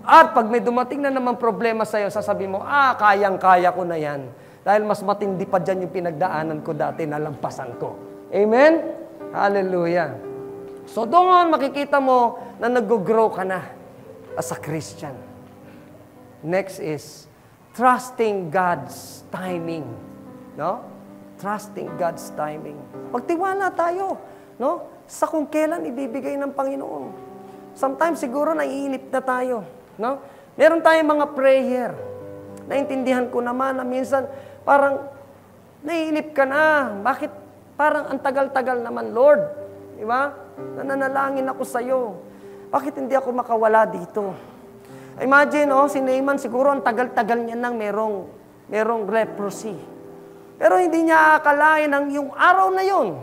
At pag may dumating na naman problema sa'yo, sasabihin mo, kayang-kaya ko na yan. Dahil mas matindi pa dyan yung pinagdaanan ko dati, nalampasan ko. Amen? Hallelujah. So doon makikita mo na nag-grow ka na as a Christian. Next is, trusting God's timing. No? Trusting God's timing. Magtiwala tayo, no? Sa kung kailan ibibigay ng Panginoon. Sometimes siguro naiinip na tayo, no? Meron tayong mga prayer. Naintindihan ko naman na minsan parang naiinip ka na. Bakit parang ang tagal-tagal naman, Lord? Di ba? Nananalangin ako sa iyo. Bakit hindi ako makawala dito? Imagine, si Naaman siguro ang tagal-tagal niya nang merong leprosy. Pero hindi niya akalain ang yung araw na yun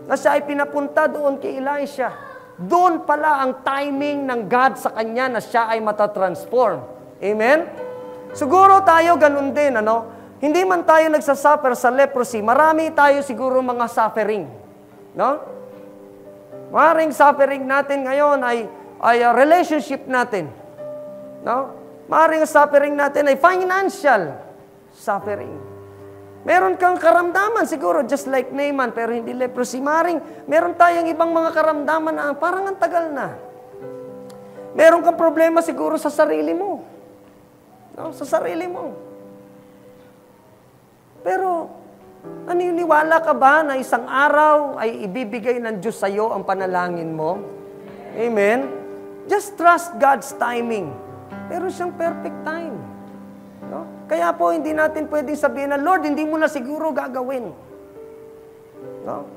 na siya ay pinapunta doon kay Elisha. Doon pala ang timing ng God sa kanya na siya ay matatransform. Amen? Siguro tayo ganun din, Hindi man tayo nagsasuffer sa leprosy, marami tayo siguro mga suffering. No? Maring suffering natin ngayon ay relationship natin. No? Maring suffering natin ay financial suffering. Meron kang karamdaman siguro, just like Naaman, pero hindi leprosy. Meron tayong ibang mga karamdaman na parang ang tagal na. Meron kang problema siguro sa sarili mo. No? Sa sarili mo. Pero, naniniwala ka ba na isang araw ay ibibigay ng Diyos sa iyo ang panalangin mo? Amen? Just trust God's timing. Meron siyang perfect time. No? Kaya po, hindi natin pwedeng sabihin na, Lord, hindi mo na siguro gagawin. No?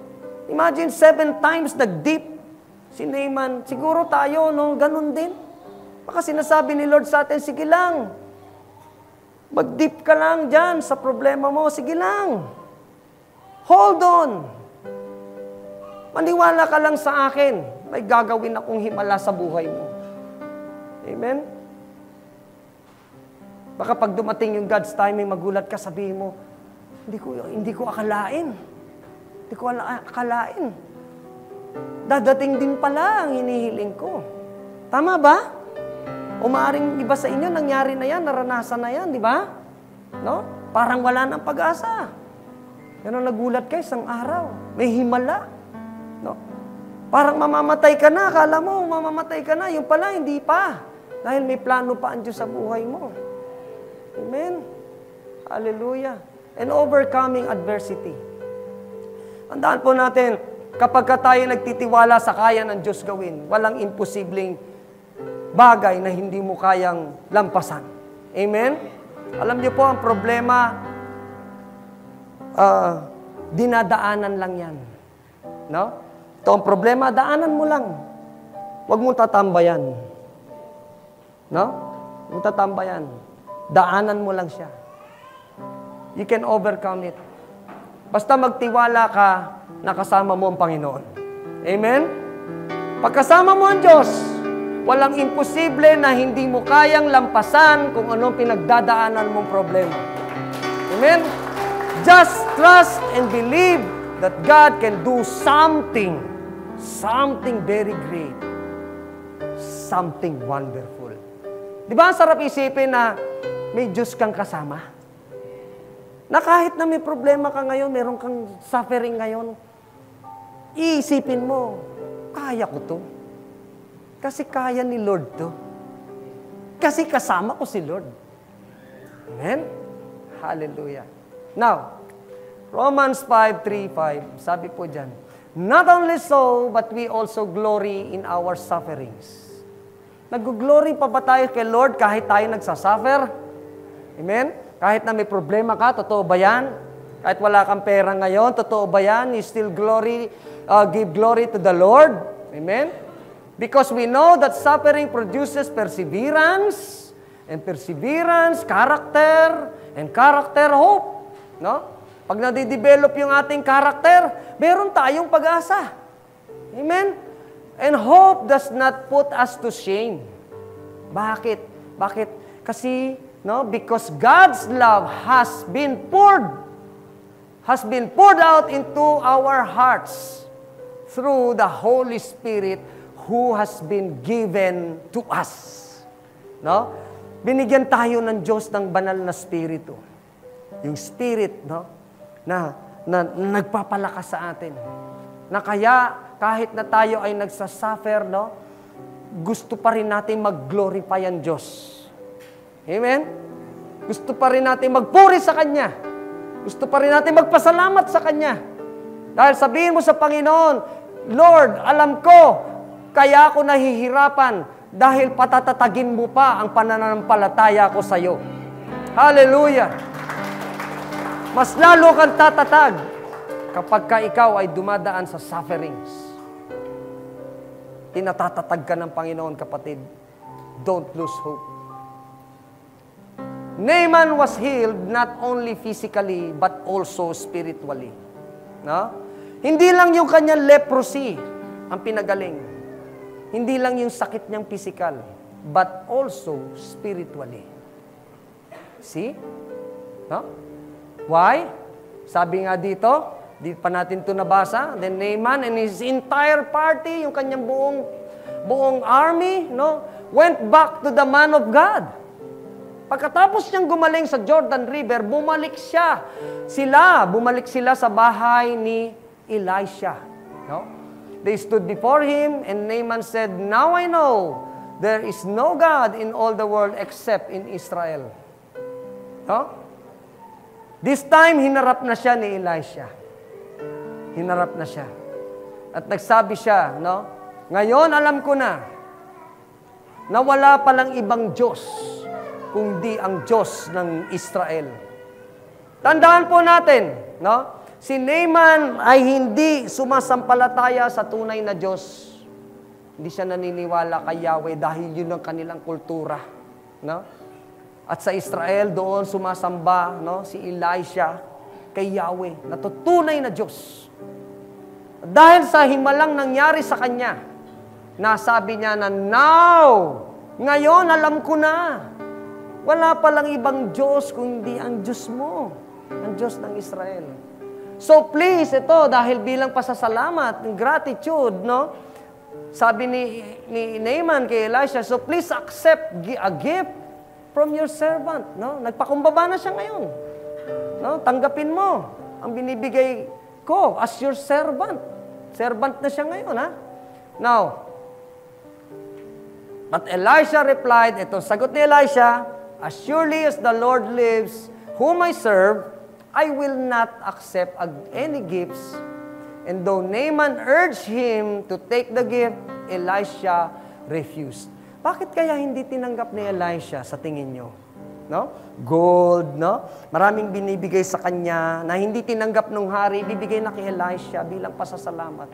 Imagine 7 times nag-deep si Naaman. Siguro tayo, ganun din. Baka sinasabi ni Lord sa atin, sige lang. Mag-deep ka lang dyan sa problema mo. Sige lang. Hold on. Maniwala ka lang sa akin. May gagawin akong himala sa buhay mo. Amen? Baka pag dumating yung God's timing, magulat ka, sabihin mo, hindi ko akalain. Hindi ko akalain. Dadating din pala ang hinihiling ko. Tama ba? O maaaring iba sa inyo, nangyari na yan, naranasan na yan, di ba? No? Parang wala ng pag-asa. Pero nagulat kayo isang araw. May himala. No? Parang mamamatay ka na. Akala mo, mamamatay ka na. Yung pala, hindi pa. Dahil may plano pa ang Diyos sa buhay mo. Amen? Hallelujah. And overcoming adversity. Tandaan po natin, kapag tayo nagtitiwala sa kaya ng Diyos gawin, walang imposibleng bagay na hindi mo kayang lampasan. Amen? Alam niyo po, ang problema, dinadaanan lang yan. No? Ito ang problema, daanan mo lang. Huwag mong tatambayan. No? Huwag mong tatambayan. Daanan mo lang siya. You can overcome it. Basta magtiwala ka na kasama mo ang Panginoon. Amen? Pagkasama mo ang Diyos, walang imposible na hindi mo kayang lampasan kung anong pinagdadaanan mong problema. Amen? Just trust and believe that God can do something very great, something wonderful. Di ba ang sarap isipin na may Diyos kang kasama? Na kahit na may problema ka ngayon, meron kang suffering ngayon, iisipin mo, kaya ko to. Kasi kaya ni Lord to. Kasi kasama ko si Lord. Amen? Hallelujah. Now, Romans 5:3-5, sabi po dyan, not only so, but we also glory in our sufferings. Nag-glory pa ba tayo kay Lord kahit tayo nagsasuffer? Amen? Kahit na may problema ka, totoo ba yan? Kahit wala kang pera ngayon, totoo ba yan? You still give glory to the Lord? Amen? Because we know that suffering produces perseverance, and perseverance, character, and character, hope. No? Pag nadidevelop yung ating character, meron tayong pag-asa. Amen? And hope does not put us to shame. Bakit? Bakit? Kasi, no, because God's love has been poured out into our hearts through the Holy Spirit who has been given to us. No? Binigyan tayo ng Diyos ng banal na Espiritu. Yung Spirit, no, na nagpapalakas sa atin. Na kaya kahit na tayo ay nagsasuffer, no, gusto pa rin natin mag-glorify ang Diyos. Amen? Gusto pa rin natin magpuri sa Kanya. Gusto pa rin natin magpasalamat sa Kanya. Dahil sabihin mo sa Panginoon, Lord, alam ko, kaya ako nahihirapan dahil patatatagin mo pa ang pananampalataya ko sa iyo. Hallelujah! Mas lalo kang tatatag kapag ka ikaw ay dumadaan sa sufferings. Tinatatatag ka ng Panginoon, kapatid. Don't lose hope. Naaman was healed not only physically but also spiritually. No? Hindi lang yung kanyang leprosy ang pinagaling. Hindi lang yung sakit niyang physical, but also spiritually. See? No? Why? Sabi nga dito, di pa natin ito nabasa, then Naaman and his entire party, yung kanyang buong army, no, went back to the man of God. Pagkatapos niyang gumaling sa Jordan River, bumalik sila sa bahay ni Elisha. No? They stood before him, and Naaman said, now I know there is no God in all the world except in Israel. No? This time, hinarap na siya ni Elisha. Hinarap na siya. At nagsabi siya, no? Ngayon, alam ko na wala palang ibang Diyos kundi ang Diyos ng Israel. Tandaan po natin, no? Si Naaman ay hindi sumasampalataya sa tunay na Diyos. Hindi siya naniniwala kay Yahweh dahil yun ang kanilang kultura. No? At sa Israel, doon sumasamba, no, si Elisha kay Yahweh, na tunay na Diyos. Dahil sa himalang nangyari sa kanya, nasabi niya na, now, ngayon alam ko na, wala palang ibang Diyos kundi ang Diyos mo, ang Diyos ng Israel. So please, ito, dahil bilang pasasalamat, gratitude, no? Sabi ni Naaman kay Elisha, so please accept a gift from your servant. No? Nagpakumbaba na siya ngayon. No? Tanggapin mo ang binibigay ko as your servant. Servant na siya ngayon, ha? Now, but Elisha replied, ito sagot ni Elisha, as surely as the Lord lives, whom I serve, I will not accept any gifts. And though Naaman urged him to take the gift, Elisha refused. Bakit kaya hindi tinanggap ni Elisha sa tingin nyo? No? Gold, no? Maraming binibigay sa kanya na hindi tinanggap ng hari, bibigay na kay Elisha bilang pasasalamat.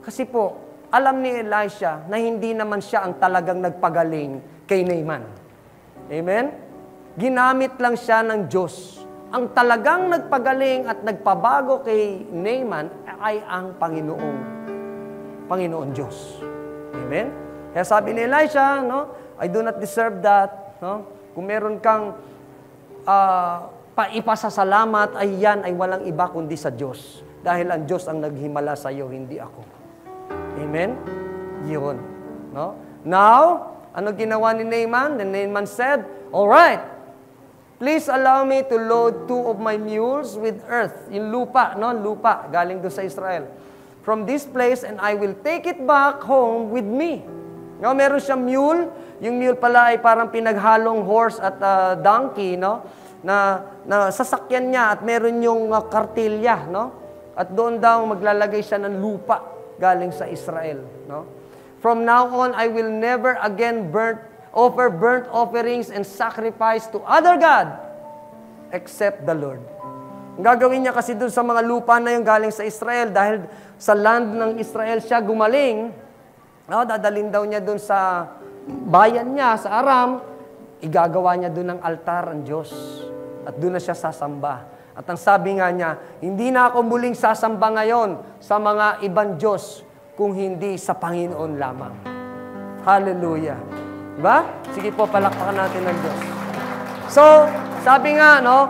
Kasi po, alam ni Elisha na hindi naman siya ang talagang nagpagaling kay Naaman. Amen? Ginamit lang siya ng Diyos. Ang talagang nagpagaling at nagpabago kay Naaman ay ang Panginoon Diyos. Amen? Kaya sabi ni Elisha, no, I do not deserve that. No? Kung meron kang paipasasalamat, ay yan ay walang iba kundi sa Diyos. Dahil ang Diyos ang naghimala sa iyo, hindi ako. Amen? Yun. No? Now, ano ginawa ni Naaman? Then Naaman said, all right, please allow me to load 2 of my mules with earth. Yung lupa, no? Lupa, galing doon sa Israel. From this place, and I will take it back home with me. No, meron siyang mule. Yung mule pala ay parang pinaghalong horse at donkey, no? Na sasakyan niya at meron yung kartilya, no? At doon daw maglalagay siya ng lupa galing sa Israel, no? From now on, I will never again offer burnt offerings and sacrifice to other God except the Lord. Ang gagawin niya kasi doon sa mga lupa na yung galing sa Israel, dahil sa land ng Israel siya gumaling, no, dadalhin daw niya doon sa bayan niya, sa Aram, igagawa niya doon ng altar ang Diyos. At doon na siya sasamba. At ang sabi nga niya, hindi na ako muling sasamba ngayon sa mga ibang Diyos, kung hindi sa Panginoon lamang. Hallelujah. Diba? Sige po, palakpakan natin ng Diyos. So, sabi nga, no,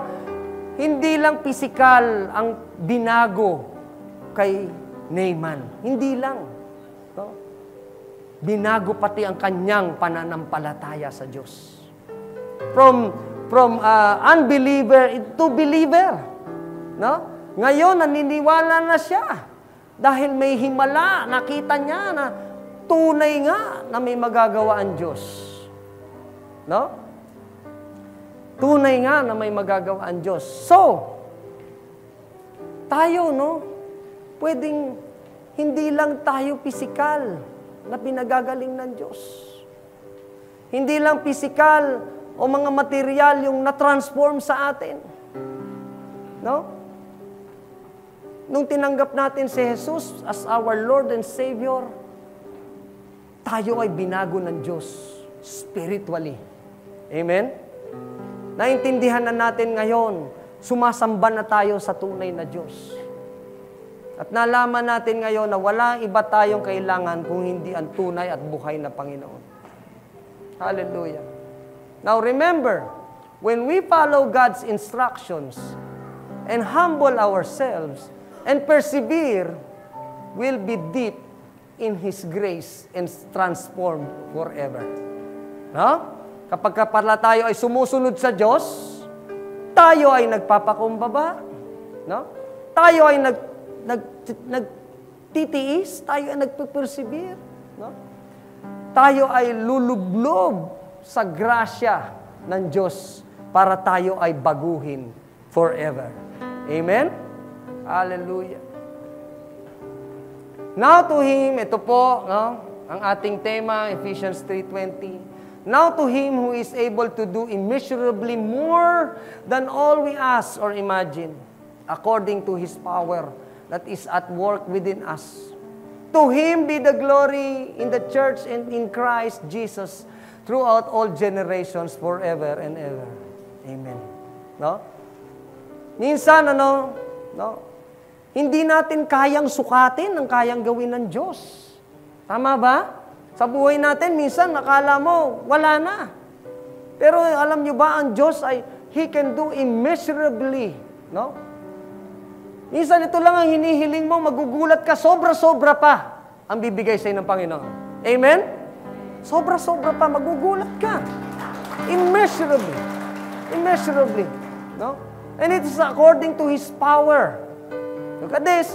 hindi lang pisikal ang binago kay Naaman. Hindi lang. No? Binago pati ang kanyang pananampalataya sa Diyos. From unbeliever to believer. No? Ngayon, naniniwala na siya. Dahil may himala, nakita niya na tunay nga na may magagawa ang Diyos. No? Tunay nga na may magagawa ang Diyos. So, tayo, no? Pwedeng hindi lang tayo pisikal na pinagagaling ng Diyos. Hindi lang pisikal o mga material yung na-transform sa atin. No? Nung tinanggap natin si Jesus as our Lord and Savior, tayo ay binago ng Diyos spiritually. Amen? Naintindihan na natin ngayon, sumasamba na tayo sa tunay na Diyos. At nalaman natin ngayon na walang iba tayong kailangan kung hindi ang tunay at buhay na Panginoon. Hallelujah. Now remember, when we follow God's instructions and humble ourselves and persevere, we'll be deep in His grace and transformed forever. No? Kapag pala tayo ay sumusunod sa Diyos, tayo ay nagpapakumbaba. No? Tayo ay nagtitiis, tayo ay nagpe-persevere. No? Tayo ay lulublob sa grasya ng Diyos para tayo ay baguhin forever. Amen? Hallelujah. Now to Him, ito po, no, ang ating tema, Ephesians 3:20. Now to Him who is able to do immeasurably more than all we ask or imagine, according to His power that is at work within us. To Him be the glory in the church and in Christ Jesus throughout all generations forever and ever. Amen. No? Minsan, no? Hindi natin kayang sukatin ang kayang gawin ng Diyos. Tama ba? Sa buhay natin, minsan, nakala mo, wala na. Pero alam nyo ba, ang Diyos ay, He can do immeasurably. No? Minsan, ito lang ang hinihiling mo, magugulat ka, sobra-sobra pa ang bibigay sa'yo ng Panginoon. Amen? Sobra-sobra pa, magugulat ka. Immeasurably. Immeasurably. No? And it is according to His power. Look at this.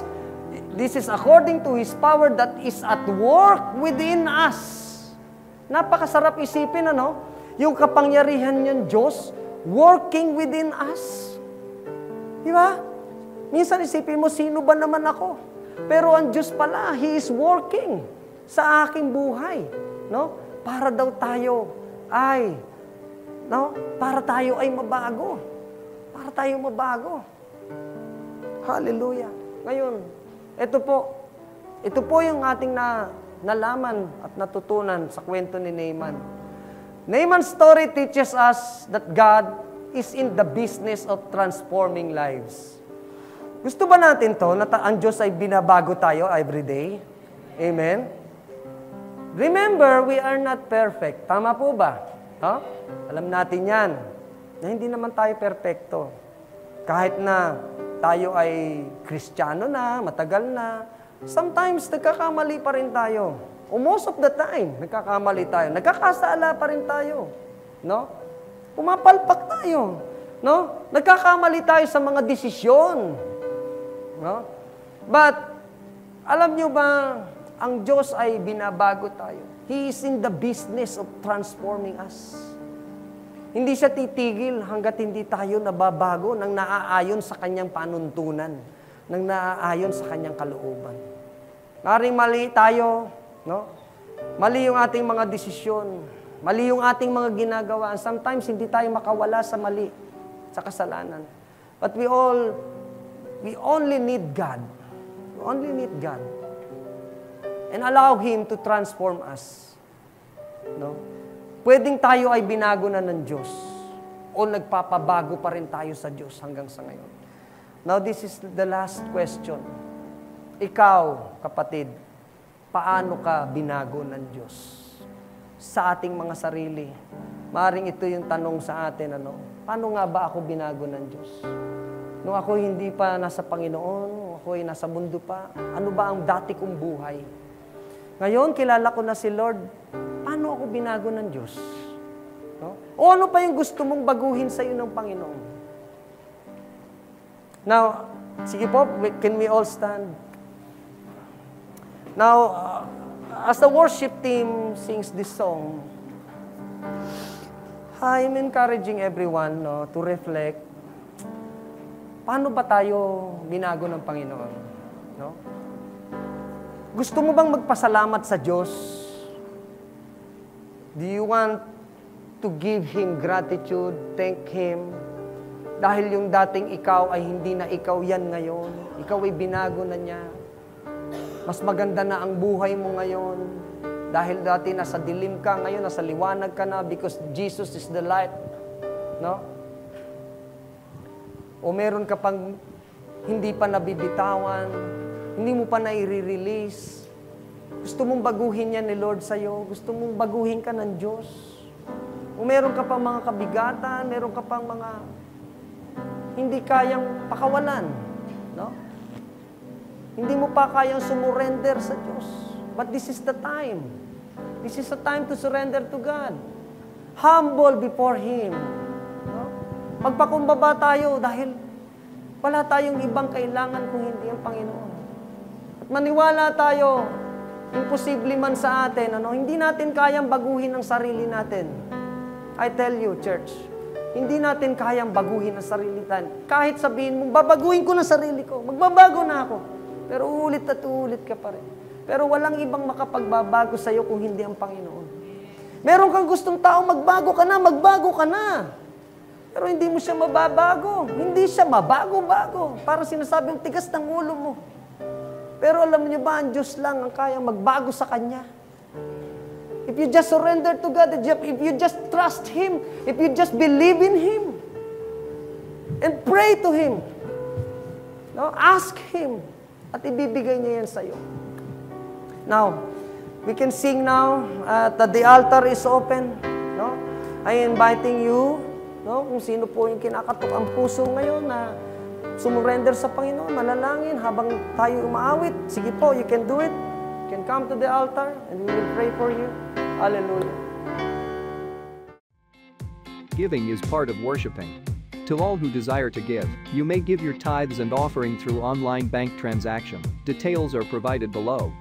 This is according to His power that is at work within us. Napakasarap isipin, ano? Yung kapangyarihan ng Diyos working within us. Di ba? Minsan isipin mo, sino ba naman ako? Pero ang Diyos pala, He is working sa aking buhay. No? Para daw tayo ay, no? Para tayo ay mabago. Para tayo mabago. Hallelujah. Ngayon, ito po yung ating nalaman at natutunan sa kwento ni Naaman. Naaman's story teaches us that God is in the business of transforming lives. Gusto ba natin to na ang Diyos ay binabago tayo every day? Amen? Remember, we are not perfect. Tama po ba? Huh? Alam natin yan. Na hindi naman tayo perfecto. Kahit na tayo ay Kristiyano na, matagal na, sometimes nagkakamali pa rin tayo. O most of the time, nagkakamali tayo. Nagkakasala pa rin tayo. No? Pumapalpak tayo. No? Nagkakamali tayo sa mga desisyon. No? But, alam nyo ba, ang Diyos ay binabago tayo. He is in the business of transforming us. Hindi siya titigil hanggat hindi tayo nababago nang naaayon sa kanyang panuntunan, nang naaayon sa kanyang kalooban. Maring mali tayo, no? Mali yung ating mga desisyon, mali yung ating mga ginagawa. Sometimes hindi tayo makawala sa mali, sa kasalanan. But we only need God. We only need God. And allow Him to transform us. No? Pwedeng tayo ay binago na ng Diyos o nagpapabago pa rin tayo sa Diyos hanggang sa ngayon. Now, this is the last question. Ikaw, kapatid, paano ka binago ng Diyos sa ating mga sarili? Maring ito yung tanong sa atin, ano? Paano nga ba ako binago ng Diyos? Nung ako hindi pa nasa Panginoon, nung ako ay nasa mundo pa, ano ba ang dati kong buhay? Ngayon, kilala ko na si Lord. Paano ako binago ng Diyos? No? O ano pa yung gusto mong baguhin sa iyo ng Panginoon? Now, sige po, can we all stand? Now, as the worship team sings this song, I'm encouraging everyone to reflect. Paano ba tayo binago ng Panginoon? No? Gusto mo bang magpasalamat sa Diyos? Do you want to give Him gratitude, thank Him? Dahil yung dating ikaw ay hindi na ikaw yan ngayon. Ikaw ay binago na niya. Mas maganda na ang buhay mo ngayon. Dahil dati nasa dilim ka, ngayon nasa liwanag ka na because Jesus is the light. No? O meron ka pang hindi pa nabibitawan, hindi mo pa na-i-release. Gusto mong baguhin yan ni Lord sa'yo. Gusto mong baguhin ka ng Diyos. O meron ka pang mga kabigatan, meron ka pang mga hindi kayang pakawalan. No? Hindi mo pa kayang sumurrender sa Diyos. But this is the time. This is the time to surrender to God. Humble before Him. No? Magpakumbaba tayo dahil wala tayong ibang kailangan kung hindi ang Panginoon. At maniwala tayo, imposible man sa atin, hindi natin kayang baguhin ang sarili natin. I tell you, church, hindi natin kayang baguhin ang sarili natin. Kahit sabihin mong, babaguhin ko na sarili ko, magbabago na ako. Pero uulit at uulit ka pa rin. Pero walang ibang makapagbabago sa'yo kung hindi ang Panginoon. Meron kang gustong tao, magbago ka na. Pero hindi mo siya mababago. Hindi siya mabago-bago. Parang sinasabi yung tigas ng ulo mo. Pero alam niyo ba, ang Diyos lang ang kayang magbago sa Kanya. If you just surrender to God, if you just trust Him, if you just believe in Him, and pray to Him, no? Ask Him, at ibibigay niya yan sa'yo. Now, we can sing now, the altar is open. No? I'm inviting you, no? Kung sino po yung kinakatok ang puso ngayon na sumurrender sa Panginoon, manalangin habang tayo umaawit. Sige po, you can do it. You can come to the altar and we will pray for you. Hallelujah. Giving is part of worshiping. To all who desire to give, you may give your tithes and offering through online bank transaction. Details are provided below.